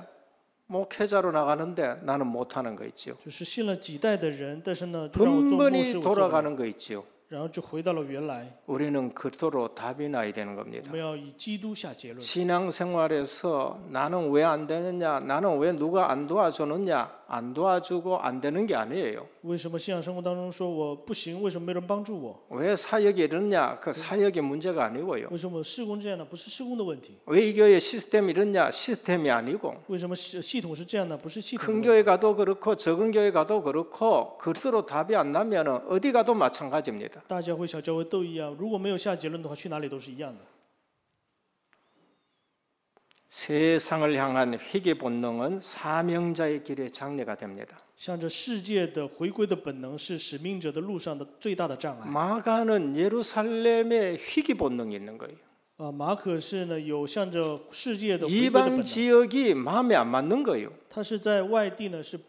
목회자로 나가는데 나는 못하는 거 있죠. 就是信了几代的人，但是呢，就让我做牧师， 번번이 我做不了， 돌아가는 거 있죠. 然后就回到了原来。 우리는 그토록 답이 나야 되는 我 겁니다. 们要以基督下结论。 신앙생활에서 나는 왜 안 되느냐, 나는 왜 누가 안 도와주느냐, 안 도와주고 안 되는 게 아니에요. 为什么信仰生活当中说我不行？为什么没人帮助我？ 왜 사역이 이러냐, 그 사역의 문제가 아니고요. 为什么事工这样呢？不是事工的问题。 왜 이 교회 시스템이 이러냐, 시스템이 아니고 为什么系统是这样的？不是系统的 큰 问题。 교회 가도 그렇고 적은 교회 가도 그렇고 그대로 답이 안 나면 어디 가도 마찬가지입니다. 大教会、小教会都一样，如果没有下结论的话，去哪里都是一样的。 세상을 향한 회개 본능은 사명자의 길의 장애가 됩니다. 向着世界的回归的本能是使命者的路上的最大的障碍。 마가는 예루살렘의 회개 본능이 있는 거예요. 马可是呢有向着世界的回归的本 이방 能， 지역이 마음에 안 맞는 거예요. 他是在外地呢是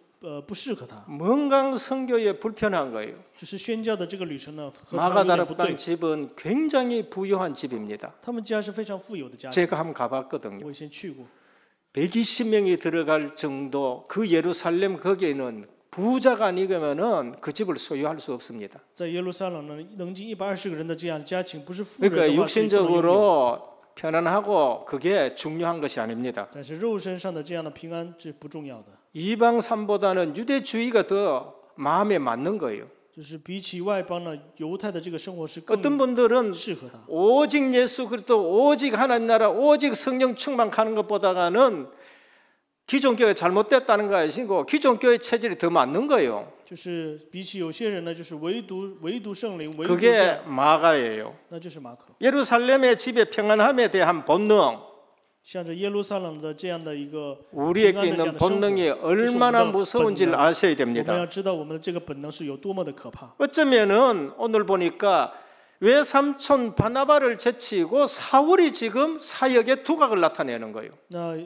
不适合他， 멍강 선교에 불편한 거예요. 就是宣教的这个旅程呢和他有点不 마가다락방 对。 집은 굉장히 부유한 집입니다. 他们家是非常富有的家庭， 제가 한번 가봤거든요. 我以前去过， 120명이 들어갈 정도 그 예루살렘 거기에는 부자가 아니면은 그 집을 소유할 수 없습니다. 在耶路撒冷呢，能进120个人的这样的家庭，不是富人 그러니까 的话是不能拥有。 육신적으로 편안하고 그게 중요한 것이 아닙니다. 但是肉身上的这样的平安是不重要的， 이방 삶보다는 유대주의가 더 마음에 맞는 거예요. 就是比起外邦呢，犹太的这个生活是更 어떤 분들은 适合他。 오직 예수 그리스도 오직 하나님 나라 오직 성령 충만하는 것보다는 기존 교회 잘못됐다는 거 아시고 기존 교회 체질이 더 맞는 거예요. 就是比起有些人呢，就是唯独圣灵，唯独 그게 마가예요. 那就是马可。 예루살렘의 집의 평안함에 대한 본능, 像这耶路撒冷的这样的一个 우리에게 있는 본능이 얼마나 무서운지를 아셔야 我们 됩니다. 要知道我们的这个本能是有多么的可怕。 어쩌면은 오늘 보니까 외삼촌 바나바를 제치고 사울이 지금 사역의 두각을 나타내는 거예요. 那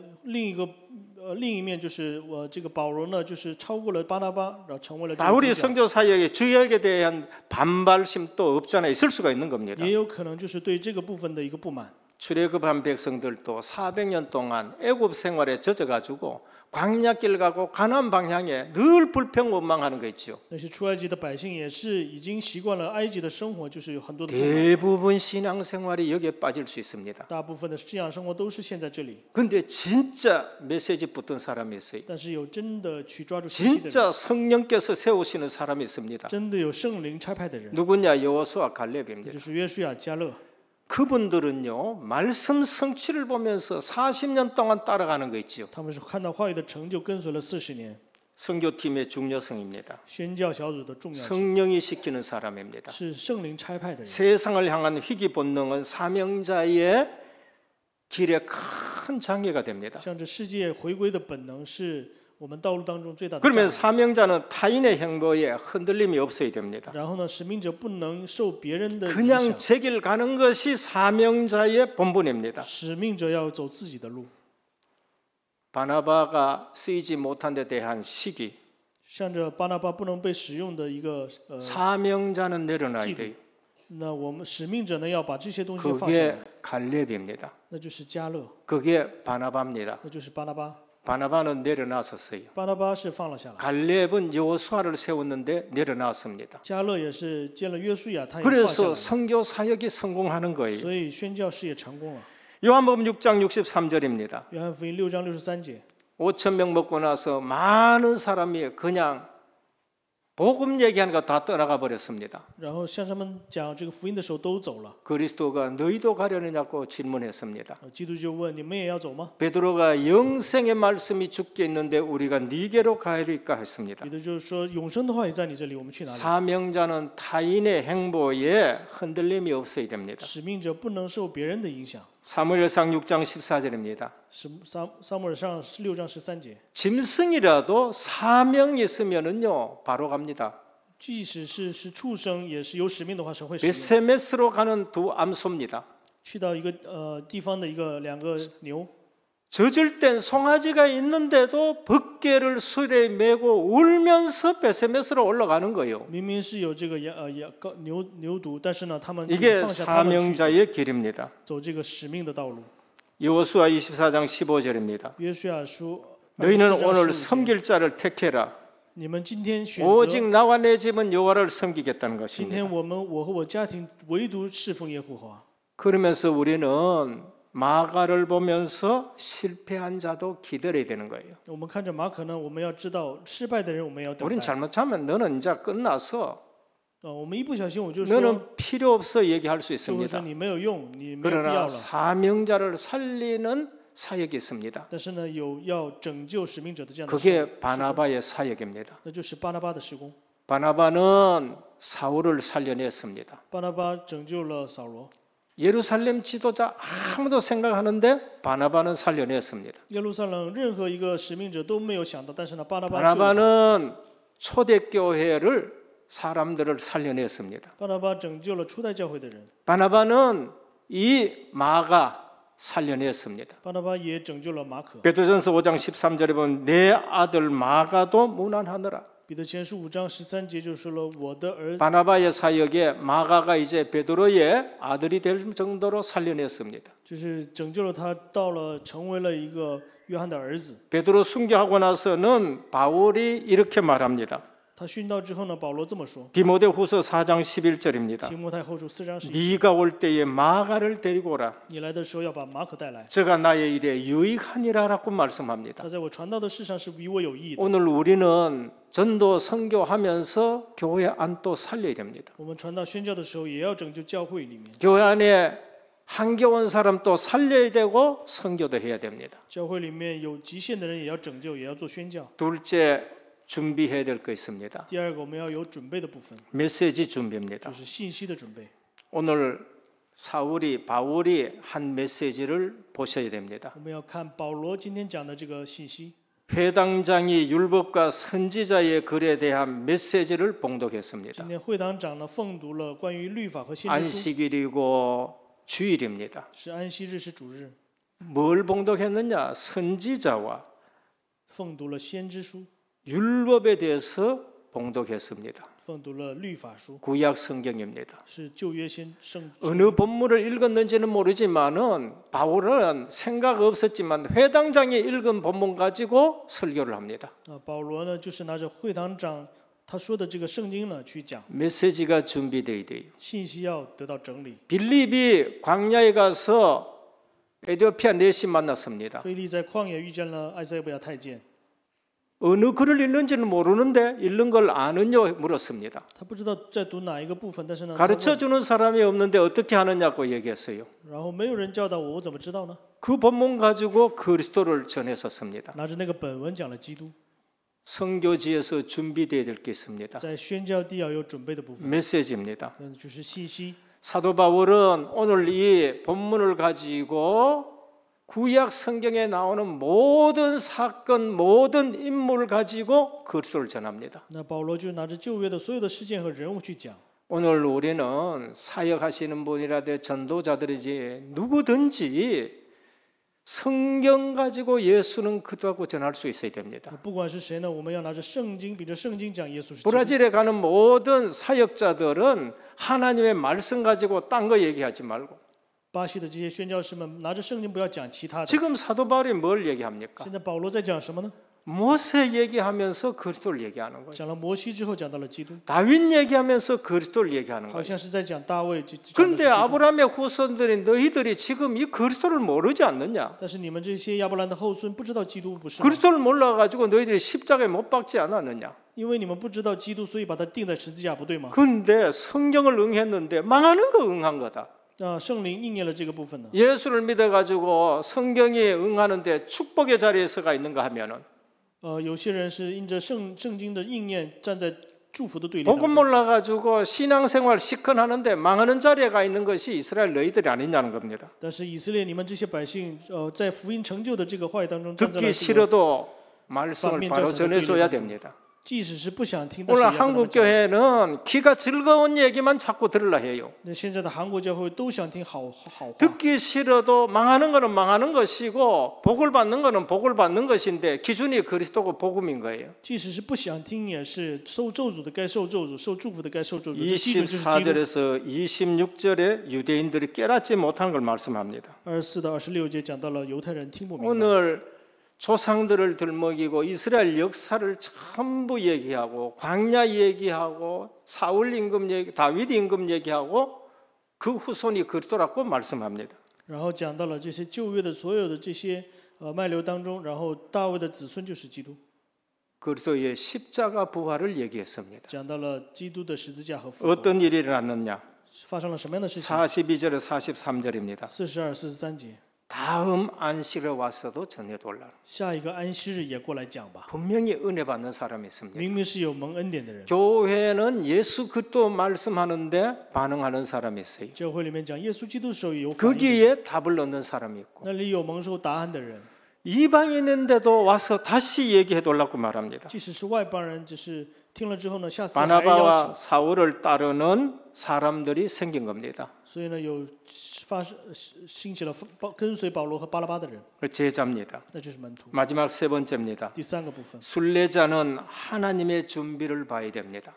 另一面就是这个保罗呢，就是超过了巴拿巴，然后成为了这个 바울이 主角 선교 사역의 주역에 대한 반발심도 없잖아요. 있을 수가 있는 겁니다. 也有可能就是对这个部分的一个不满。 출애굽한 백성들도 400년 동안 애굽 생활에 젖어가지고 광야길 가고 가나안 방향에 늘 불평원망하는 거 있죠. 那些出埃及的百姓也是已经习惯了埃及的生活，就是有很多的不满。 대부분 신앙생활이 여기에 빠질 수 있습니다. 大部分的信仰生活都是陷在这里， 근데 진짜 메시지 붙은 사람이 있어요. 但是有真的去抓住信息的人， 진짜 성령께서 세우시는 사람이 있습니다. 真的有圣灵差派的人， 누구냐? 여호수아 也 갈렙입니다. 就是约书亚、迦勒。 그분들은요 말씀 성취를 보면서 40년 동안 따라가는 거 있지요. 他们是看到话语的成就，跟随了40年， 선교팀의 중요성입니다. 宣教小组的重要性 성령이 시키는 사람입니다. 是圣灵差派的人。 세상을 향한 희귀 본능은 사명자의 길에 큰 장애가 됩니다. 向着世界回归的本能是我们道路当中最大的障 그러면 碍。 사명자는 타인의 행보에 흔들림이 없어야 됩니다. 然后呢，使命者不能受别人的影 그냥 响， 제 길 가는 것이 사명자의 본분입니다. 使命者要走自己的路。 바나바가 쓰이지 못한 데 대한 시기, 向着巴拿巴不能被使用的一个사명자는 내려놔야 돼요. 那我们使命者呢要把这些东西放下 그게 来， 갈렙입니다. 那就是迦勒， 그게 바나바입니다. 那就是巴拿巴。 바나바는 내려놨었어요. 巴拿巴是放了下来， 갈렙은 여호수아를 세웠는데 내려놨습니다. 迦勒也是见了约书亚，他也放下 그래서 来， 선교 사역이 성공하는 거예요. 所以宣教事业成功了。 요한복음 6장 63절입니다. 约翰福音6章63节， 5,000명 먹고 나서 많은 사람이 그냥 복음 얘기하는 거 다 떠나가 버렸습니다. 然后向他们讲这个福音的时候都走了。 그리스도가 너희도 가려느냐고 질문했습니다. 基督就问：你们也要走吗？ 베드로가 영생의 말씀이 죽게 있는데 우리가 네게로 가리까 했습니다. 彼得就是说：永生的话也在你这里，我们去哪里？ 사명자는 타인의 행보에 흔들림이 없어야 됩니다. 使命者不能受别人的影响。 사무엘상 6장 14절입니다. 撒母耳上6章13节， 짐승이라도 사명이 있으면은요 바로 갑니다. 即使是畜生，也是有使命的话，神会使用。 베세메스로 가는 두 암소입니다. 去到一个地方的两个牛， 젖을 땐 송아지가 있는데도 벗개를 수레에 메고 울면서 베세메스로 올라가는 거예요. 明明是有这个牛犊，但是呢，他们 이게 放下他们去 사명자의 길입니다. 走这个使命的道路。 여호수아 24장 15절입니다. 约书亚书 너희는 24章 오늘 15节 섬길 자를 택해라. 你们今天选 오직 择， 나와 내 집은 여호와를 섬기겠다는 今 것입니다. 天我和我家庭唯独侍奉耶和华。 그러면서 우리는 마가를 보면서 실패한 자도 기다려야 되는 거예요. 我们看着马可呢，我们要知道失败的人，我们要等 우린 待。 잘못하면 너는 이제 끝나서 我们一不小心我就说， 너는 필요 없어 얘기할 수 就会说 있습니다. 你没有用，你没有必要 그러나 了。 사명자를 살리는 사역이 있습니다. 但是呢，有要拯救使命者的这样的事， 그게 바나바의 사역입니다. 那就是巴拿巴的施工。 바나바는 사울을 살려냈습니다. 巴拿巴拯救了扫罗， 예루살렘 지도자 아무도 생각하는데 바나바는 살려냈습니다. 耶路撒冷任何一个使命者都没有想到，但是呢，巴拿巴救了 바나바는 초대교회를 사람들을 살려냈습니다. 巴拿巴拯救了初代教会的人， 바나바는 이 마가 살려냈습니다. 巴拿巴也拯救了马可。 베드로전서 5장 13절에 보면 내 아들 마가도 무난하느라. 彼得前书5章13节就说了：“我的儿 바나바의 사역에 마가가 이제 베드로의 아들이 될 정도로 살려냈습니다. 就是拯救了他，到了成为了一个约翰的儿子。 베드로 순교하고 나서는 바울이 이렇게 말합니다. 他殉道之后呢，保罗这么说。 디모데후서 4장 11절입니다. 提摩太后书4章11节， 네가 올 때에 마가를 데리고 오라. 你来的时候要把马可带来， 저가 나의 일에 유익하니라라고 말씀합니다. 他在我传道的事上是与我有益的。 오늘 우리는 전도 선교하면서 교회 안도 살려야 됩니다. 我们传道宣教的时候，也要拯救教会里面。 교회 안에 한겨운 사람 또 살려야 되고 선교도 해야 됩니다. 教会里面有极限的人，也要拯救，也要做宣教。 둘째, 준비해야 될 거 있습니다. 第二个，我们要有准备的部分， 메시지 준비입니다. 就是信息的准备。 오늘 바울이 한 메시지를 보셔야 됩니다. 我们要看保罗今天讲的这个信息。 회당장이 율법과 선지자의 글에 대한 메시지를 봉독했습니다. 今天会堂长呢奉读了关于律法和先知书， 안식일이고 주일입니다. 是安息日，是主日， 뭘 봉독했느냐? 선지자와 奉读了先知书， 율법에 대해서 봉독했습니다. 奉读了律法书， 구약 성경입니다. 是旧约圣。 어느 본문을 읽었는지는 모르지만은 바울은 생각 없었지만 회당장이 읽은 본문 가지고 설교를 합니다. 保罗呢，就是拿着会堂长他说的这个圣经呢去讲， 메시지가 준비돼야 돼요. 信息要得到整理。 빌립이 광야에 가서 에티오피아 내시 만났습니다. 腓力在旷野遇见了埃塞俄比亚太监， 어느 글을 읽는지는 모르는데 읽는 걸 아느냐 물었습니다. 他不知道在读哪一个部分，但是呢， 가르쳐주는 사람이 없는데 어떻게 하느냐고 얘기했어요. 然后没有人教导我，我怎么知道呢？ 그 본문 가지고 그리스도를 전했었습니다. 拿着那个本文讲了基督， 선교지에서 준비되어야 될 게 있습니다. 在宣教地要有准备的部分， 메시지입니다. 就是信息。 사도 바울은 오늘 이 본문을 가지고 구약 성경에 나오는 모든 사건, 모든 인물을 가지고 그리스도를 전합니다. 那保罗就拿着旧约的所有的事件和人物去讲。 오늘 우리는 사역하시는 분이라도 전도자들이지 누구든지 성경 가지고 예수는 그리스도라고 전할 수 있어야 됩니다. 不管是谁呢，我们要拿着圣经，比着圣经讲耶稣是基督。 브라질에 가는 모든 사역자들은 하나님의 말씀 가지고 딴 거 얘기하지 말고 巴西的这些宣教士们拿着圣经，不要讲其他的。 지금 사도 바울이 뭘 얘기합니까? 现在保罗在讲什么呢？ 모세 얘기하면서 그리스도를 얘기하는 거예요. 讲了摩西之后，讲到了基督， 다윗 얘기하면서 그리스도를 얘기하는 好 거예요. 像是在讲大卫。 그런데 아브라함의 후손들이 너희들이 지금 이 그리스도를 모르지 않느냐? 但是你们这些亚伯兰的后孙不知道基督，不是吗？ 그리스도를 몰라가지고 너희들이 십자가에 못 박지 않았느냐? 因为你们不知道基督，所以把他钉在十字架，不对吗？ 근데 성경을 응했는데 망하는 거 응한 거다. 圣灵应验了这个部分呢。 예수를 믿어가지고 성경이 응하는데 축복의 자리에 서가 있는가 하면은 有些人是因着圣经的应验，站在祝福的对立。 복음 몰라가지고 신앙생활 시큰하는데 망하는 자리에 가 있는 것이 이스라엘 너희들이 아니냐는 겁니다. 但是以色列你们这些百姓，在福音成就的这个话语当中，站在了 듣기 싫어도 말씀을 바로 전해줘야 됩니다. 即使是不想听，但是 오늘 也要跟他们 한국 讲。 교회는 귀가 즐거운 얘기만 자꾸 들으려 해요. 那现在的韩国教会都想听好话， 듣기 싫어도 망하는 거는 망하는 것이고 복을 받는 거는 복을 받는 것인데 기준이 그리스도고 복음인 거예요. 即使是不想听，也是受咒诅的该受咒诅，受祝福的该受咒诅。这基准就是基督。 24절에서 26절에 유대인들이 깨닫지 못한 걸 말씀합니다. 24到26节讲到了犹太人听不明白。 오늘 조상들을 들먹이고 이스라엘 역사를 전부 얘기하고 광야 얘기하고 사울 임금 얘기, 다윗 임금 얘기하고 그 후손이 그리스도라고 말씀합니다. 然后讲到了这些旧约的所有的这些脉流当中，然后大卫的子孙就是基督。 그리스도의 십자가 부활을 얘기했습니다. 讲到了基督的十字架和复活。 어떤 일이 일어났느냐? 发生了什么样的事情？ 42절에 43절입니다. 42、43节。 다음 안식일에 와서도 전해달라. 下一个安息日也过来讲吧。 분명히 은혜 받는 사람이 있습니다. 明明是有蒙恩典的人。 교회는 예수 그리스도 말씀하는데 반응하는 사람이 있어요. 教会里面讲耶稣基督的时候有反应， 거기에 답을 얻는 사람이 있고 那里有蒙受答案的人。 이방인인데도 와서 다시 얘기해달라고 말합니다. 即使是外邦人，只是听了之后呢，下次还邀 바나바와 请。 사울을 따르는 사람들이 생긴 겁니다. 所以呢，兴起了跟随保罗和巴拉巴的人， 제자입니다. 那就是门徒。 마지막 세 번째입니다. 第三个部分， 순례자는 하나님의 준비를 봐야 됩니다.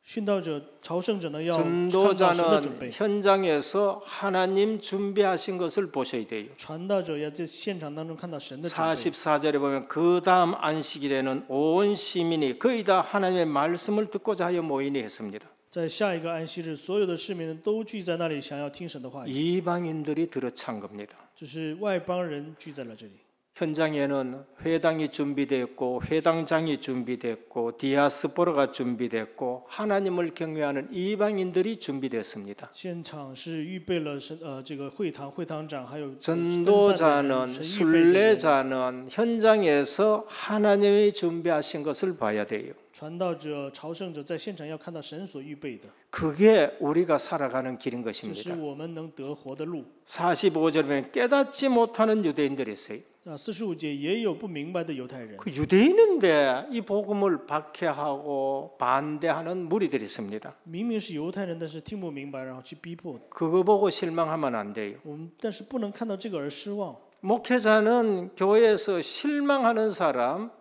殉道者、朝圣者呢，要看到神的准备。 전도자는 현장에서 하나님 준비하신 것을 보셔야 돼요. 传道者要在现场当中看到神的准备。 44절에 보면 그 다음 안식일에는 온 시민이 거의 다 하나님의 말씀을 듣고자 하여 모이니 했습니다. 在下一个安息日，所有的市民都聚在那里，想要听神的话语。 이방인들이 들어찬 겁니다. 就是外邦人聚在了这里。 현장에는 회당이 준비됐고 회당장이 준비됐고 디아스포라가 준비됐고 하나님을 경외하는 이방인들이 준비됐습니다. 现场是预备了这个会堂长还有 전도자는 순례자는 현장에서 하나님이 준비하신 것을 봐야 돼요. 传道者、朝圣者在现场要看到神所预备的， 그게 우리가 살아가는 길인 这是 것입니다. 我们能得活的路。 45절에 깨닫지 못하는 유대인들이 있어요. 45节也有不明白的犹太人， 그 유대인인데 이 복음을 박해하고 반대하는 무리들이 있습니다. 明明是犹太人，但是听不明白，然后去逼迫。 그거 보고 실망하면 안 돼요. 我们但是不能看到这个而失望。 목회자는 교회에서 실망하는 사람,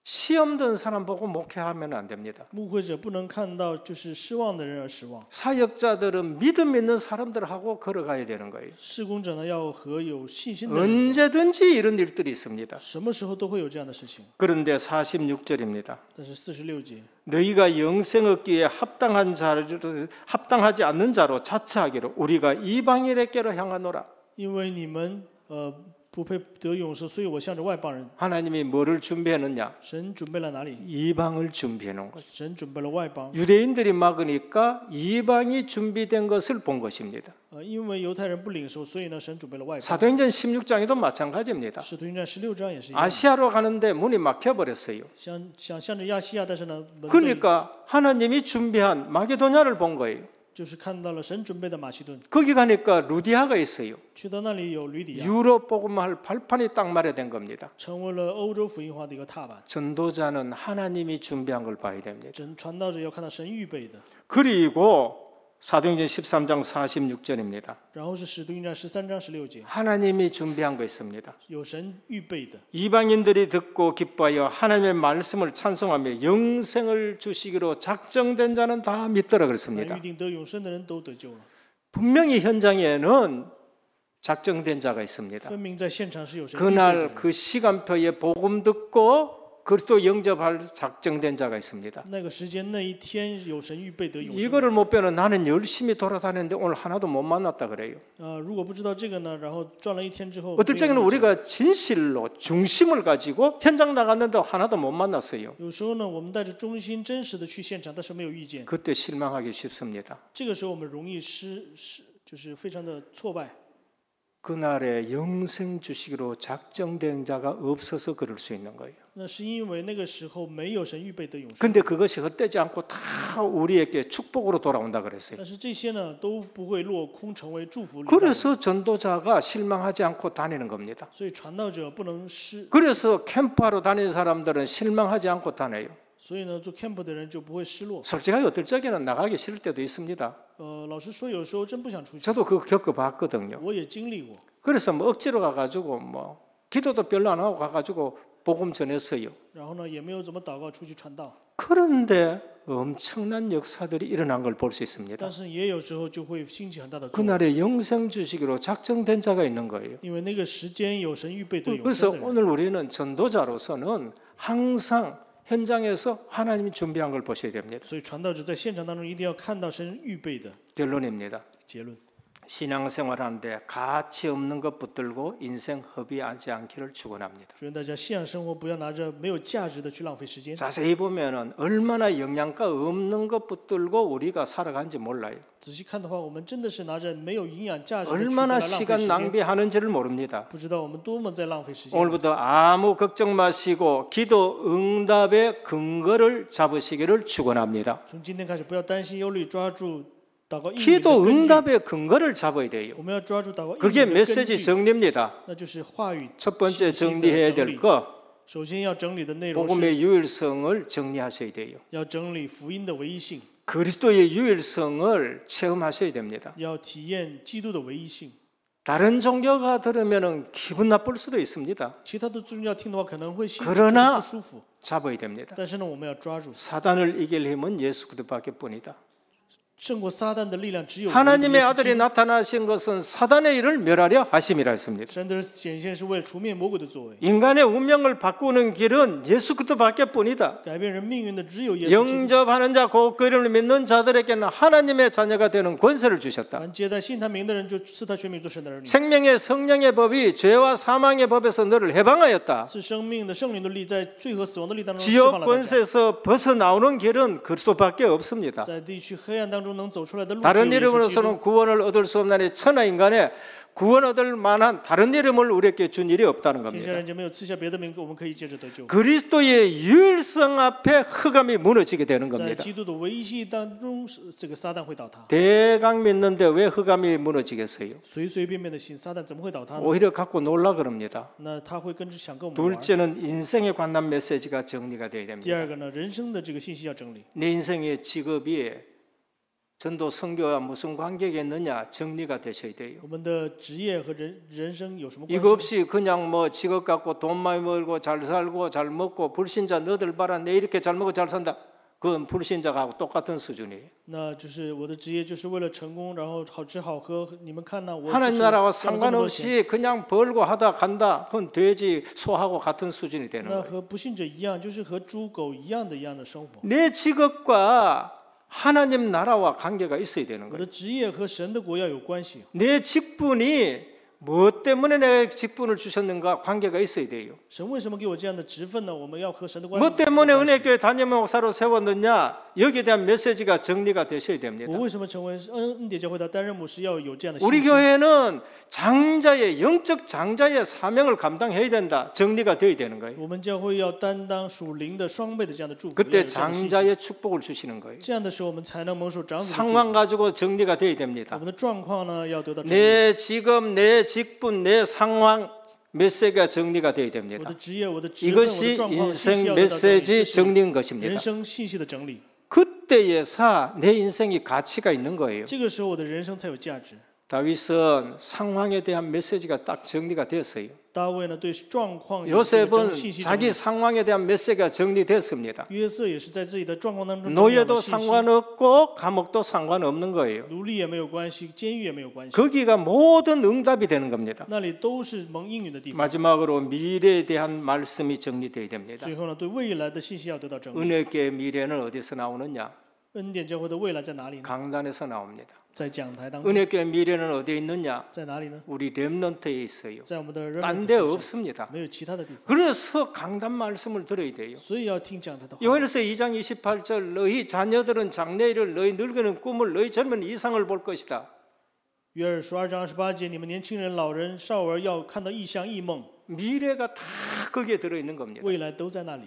시험 든 사람 보고 목회하면 안 됩니다. 牧会者不能看到就是失望的人而失望。 사역자들은 믿음 있는 사람들하고 걸어가야 되는 거예요. 事工者呢，要和有信心的人走， 언제든지 이런 일들이 있습니다. 什么时候都会有这样的事情。 그런데 46절입니다. 但是46节， 너희가 영생 얻기에 합당하지 않는 자로 자처하기로 우리가 이방인에게로 향하노라. 因为你们不配得永生，所以我向着外邦人。 하나님이 뭐를 준비했느냐? 神准备了哪里？ 이방을 준비해 놓은 거죠. 神准备了外邦。 유대인들이 막으니까 이방이 준비된 것을 본 것입니다. 因为犹太人不领受，所以呢，神准备了外邦。 사도행전 16장에도 마찬가지입니다. 使徒行传16章也是一样。 아시아로 가는데 문이 막혀 버렸어요. 想向着亚细亚，但是呢，门被 그러니까 하나님이 준비한 마게도냐를 본 거예요. 就是看到了神准备的马其顿， 거기 가니까 루디아가 있어요. 去到那里有吕底亚， 유럽 복음할 발판이 딱 마련된 겁니다. 成为了欧洲福音化的一个踏板。 전도자는 하나님이 준비한 걸 봐야 됩니다. 传道者要看到神预备的。 그리고 사도행전 13장 46절입니다. 然后是使徒行传13章16节， 하나님이 준비한 거 있습니다. 有神预备的。 이방인들이 듣고 기뻐하여 하나님의 말씀을 찬송하며 영생을 주시기로 작정된 자는 다 믿더라 凡 그랬습니다. 预定得永生的人都得救了。 분명히 현장에는 작정된 자가 있습니다. 分明在现场是有神预备的 그날 人。 그 시간표에 복음 듣고 그리스도 영접할 작정된 자가 있습니다. 那个时间那一天有神预备得永生。 이거를 못 배우는 나는 열심히 돌아다녔는데 오늘 하나도 못 만났다 그래요. 如果不知道这个呢，然后转了一天之后， 어떨 没有 적에는 遇见 우리가 진실로 중심을 가지고 현장 나갔는데 하나도 못 만났어요. 有时候呢，我们带着忠心、真实的去现场，但是没有遇见。 그때 실망하기 쉽습니다. 这个时候我们容易就是非常的挫败。 그날에 영생 주시기로 작정된 자가 없어서 그럴 수 있는 거예요. 那是因为那个时候没有神预备的永生。 근데 그것이 헛되지 않고 다 우리에게 축복으로 돌아온다 그랬어요. 但是这些呢都不会落空，成为祝福。 그래서 전도자가 실망하지 않고 다니는 겁니다. 所以传道者不能失， 그래서 캠프하러 다니는 사람들은 실망하지 않고 다녀요. 所以呢做 camp 的人就不会失落。 솔직하게 어떨 적에는 나가기 싫을 때도 있습니다. 老实说，有时候真不想出去。 저도 그거 겪어봤거든요. 我也经历过， 그래서 뭐 억지로 가가지고 뭐 기도도 별로 안 하고 가가지고 복음 전했어요. 然后呢也没有怎么祷告出去传道， 그런데 엄청난 역사들이 일어난 걸 볼 수 있습니다. 但是也有时候就会兴起很大的作用， 그날에 영생 주시기로 작정된 자가 있는 거예요. 因为那个时间有神预备的永 그래서 生的人。 오늘 우리는 전도자로서는 항상 현장에서 하나님이 준비한 걸 보셔야 됩니다. 所以传道者在现场当中一定要看到神预备的。 결론입니다. 结论， 신앙생활하는데 가치 없는 것 붙들고 인생 허비하지 않기를 축원합니다. 祝愿大家信仰生活不要拿着没有价值的去浪费时间。 자세히 보면은 얼마나 영양가 없는 것 붙들고 우리가 살아간지 몰라요. 仔细看的话，我们真的是拿着没有营养价值的去在 얼마나 浪费 시간 时间， 낭비하는지를 모릅니다. 不知道我们多么在浪费时间。 오늘부터 아무 걱정 마시고 기도 응답의 근거를 잡으시기를 축원합니다. 从今天开始，不要担心忧虑，抓住祷告应允的 기도 根据。 응답의 근거를 잡아야 돼요. 我们要抓住祷告应允 그게 的根 메시지 据， 정리입니다. 那就是话语 첫 번째 信息的 정리해야 整 될 理 거, 首先要整理的内容是 복음의 유일성을 정리하셔야 돼요. 要整理福音的唯一性， 그리스도의 유일성을 체험하셔야 됩니다. 要体验基督的唯一性。 다른 종교가 들으면 기분 나쁠 수도 있습니다. 其他的宗教听的话可能会心里 그러나 不舒服， 잡아야 됩니다. 但是呢，我们要抓住 사단을 이길 힘은 예수 그리스도밖에 뿐이다. 胜过撒旦的力量，只有 하나님의 耶稣 아들이 基督 나타나신 것은 사단의 일을 멸하려 하심이라 했습니다. 神的显现是为了除灭魔鬼的作为， 인간의 운명을 바꾸는 길은 예수 그리스도밖에 뿐이다. 改变人命运的只有耶稣基督。 영접하는 자, 곧 그를 믿는 자들에게는 하나님의 자녀가 되는 권세를 주셨다. 凡接待信他名的人，就赐他权柄做神的儿女。 생명의 성령의 법이 죄와 사망의 법에서 너를 해방하였다. 是生命的圣灵的力，在罪和死亡的力当中释放 지옥 了大家。 권세에서 벗어나오는 길은 그리스도밖에 없습니다. 在地区黑暗当中能走出来的路， 다른 只有耶稣基督。 이름으로서는 구원을 얻을 수 없나니 천하 인간에 구원 얻을 만한 다른 이름을 우리에게 준 일이 없다는 天下 겁니다. 人间没有赐下别的名，我们可以借着得救。 그리스도의 유일성 앞에 흑암이 무너지게 되는 在 겁니다. 基督的唯一性当中，这个撒旦会倒塌。 대강 믿는데 왜 흑암이 무너지겠어요? 随随便便的信，撒旦怎么会倒塌呢？ 오히려 갖고 놀라 그럽니다. 那他会跟着想跟我们玩。 둘째는 인생에 관한 메시지가 정리가 되어야 第 됩니다. 二个呢，人生的这个信息要整理。 내 인생의 직업이 전도 선교와 무슨 관계가 있느냐 정리가 되셔야 돼요. 我们的职业和人生有什么关 이거 系？ 없이 그냥 뭐 직업 갖고 돈 많이 벌고 잘 살고 잘 먹고 불신자 너들 봐라 내 이렇게 잘 먹고 잘 산다. 그건 불신자하고 똑같은 수준이에요. 那就是我的职业就是为了成功，然后好吃好喝。你们看呢？我 하나님 나라와 상관없이 그냥 벌고 하다 간다. 그건 돼지 소하고 같은 수준이 되는 那 거예요. 和不信者一样，就是和猪狗一样的生活。 내 직업과 하나님 나라와 관계가 있어야 되는 我 거예요. 的职业和神的国要有关系。 내 직분이 무엇 때문에 내 직분을 주셨는가 관계가 있어야 돼요. 神为什么给我这样的职分呢？我们要和神的关系。 뭐 때문에 은혜교회 담임 목사로 세웠느냐 여기에 대한 메시지가 정리가 되셔야 됩니다. 我为什么成为恩典教会的担任牧师？要有这样的信 우리 息。 교회는 장자의 영적 장자의 사명을 감당해야 된다. 정리가 되어야 되는 거예요. 我们教会要担当属灵的双倍的这样的祝福。 그때 要有这样的信息 장자의 축복을 주시는 거예요. 这样的时候，我们才能蒙受长子的祝福。 상황 가지고 정리가 되어야 我 됩니다. 们的状况呢，要得到整理。 내 직업, 내 직분, 내 상황 메시지가 정리가 되어야 我 됩니다. 的职业、我的职分、我的 이것이 状况、信息 인생 要得到整理。 메시지 这是 정리인 것입니다. 人生信息的整理。 그때에서 내 인생이 가치가 있는 거예요. 这个时候，我的人生才有价值。 다윗은 상황에 대한 메시지가 딱 정리가 되었어요. 大卫呢，对状况有这个 요셉은 信息整 자기 理。 상황에 대한 메시지가 정리됐습니다. 约瑟也是在自己的状况当中整理好 노예도 的信息。 상관없고 감옥도 상관없는 거예요. 奴隶也没有关系，监狱也没有关系， 거기가 모든 응답이 되는 겁니다. 那里都是蒙应允的地方。 마지막으로 미래에 대한 말씀이 정리되어야 됩니다. 最后呢，对未来的信息要得到整理。 은혜교의 미래는 어디서 나오느냐? 恩典教会的未来在哪里呢？ 강단에서 나옵니다. 在讲台当中， 은혜교의 미래는 어디에 있느냐? 在哪里呢？ 우리 렘넌트에 있어요. 在我们的人 딴 们 데 身上， 없습니다. 没有其他的地方。 그래서 강단 말씀을 들어야 돼요. 所以要听讲台的话。 요한일서 2장 28절 너희 자녀들은 장래일을 너희 늙은 꿈을 너희 젊은 이상을 볼 것이다. 约珥书2章28节，你们年轻人、老人、少儿要看到异象、异梦， 미래가 다 거기에 들어있는 겁니다. 未来都在那里。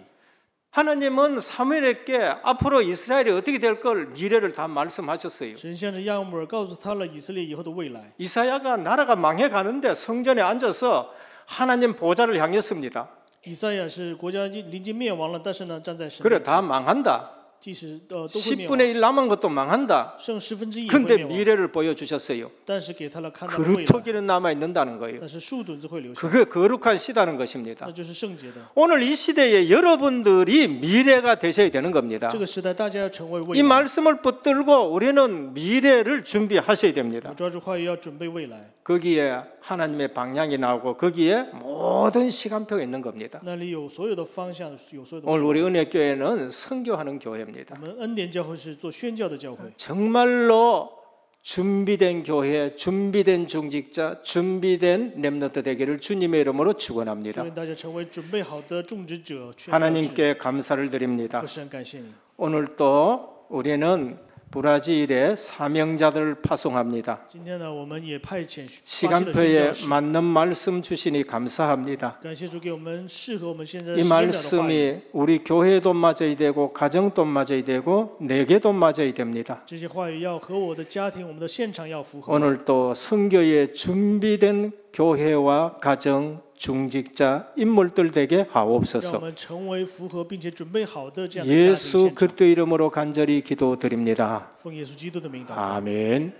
하나님은 사무엘에게 앞으로 이스라엘이 어떻게 될 걸 미래를 다 말씀하셨어요. 神向着亚母尔告诉他了以色列以后的未来。 이사야가 나라가 망해가는데 성전에 앉아서 하나님 보좌를 향했습니다. 以赛亚是国家临近灭亡了，但是呢，站在神 그래 面前， 다 망한다. 即使都会灭亡， 10분의 1 남은 것도 망한다. 剩1/10也会 근데 灭亡， 미래를 보여주셨어요. 但是给他了看到了未来， 그루터기는 남아있는다는 거예요. 但是树墩子会留下， 그게 거룩한 시다는 것입니다. 那就是圣洁的。 오늘 이 시대에 여러분들이 미래가 되셔야 되는 겁니다. 这个时代，大家要成为 이 未来。 말씀을 붙들고 우리는 미래를 준비하셔야 我 됩니다. 抓住话语，要准备未来。 거기에 하나님의 방향이 나오고 거기에 모든 시간표가 있는 겁니다. 那里有所有的方向，有所有的。 오늘 우리 은혜교회는 선교하는 교회입니다. 我们恩典教会是做宣教的教会， 정말로 준비된 교회, 준비된 중직자, 준비된 렘넌트 되기를 주님의 이름으로 祝 축원합니다. 愿大家成为准备好的种植者。宣教士 하나님께 감사를 드립니다. 父神，感谢你。 오늘 또 우리는 브라질에 사명자들을 파송합니다. 今天呢，我们也派遣巴西的宣 시간표에 教士。 맞는 말씀 주시니 감사합니다. 感谢主给我们适合我们现在 이 时间表的话语。 말씀이 우리 교회도 맞아야 되고 가정도 맞아야 되고 내게도 맞아야 됩니다. 这些话语要和我的家庭、我们的现场要符合。 오늘 또 선교에 준비된 교회와 가정 중직자 인물들 되게 让我 하옵소서. 们成为符合并且准备好的这样的家庭 예수 现场。 그리스도 이름으로 간절히 기도드립니다. 奉耶稣基督的名祷告。 아멘.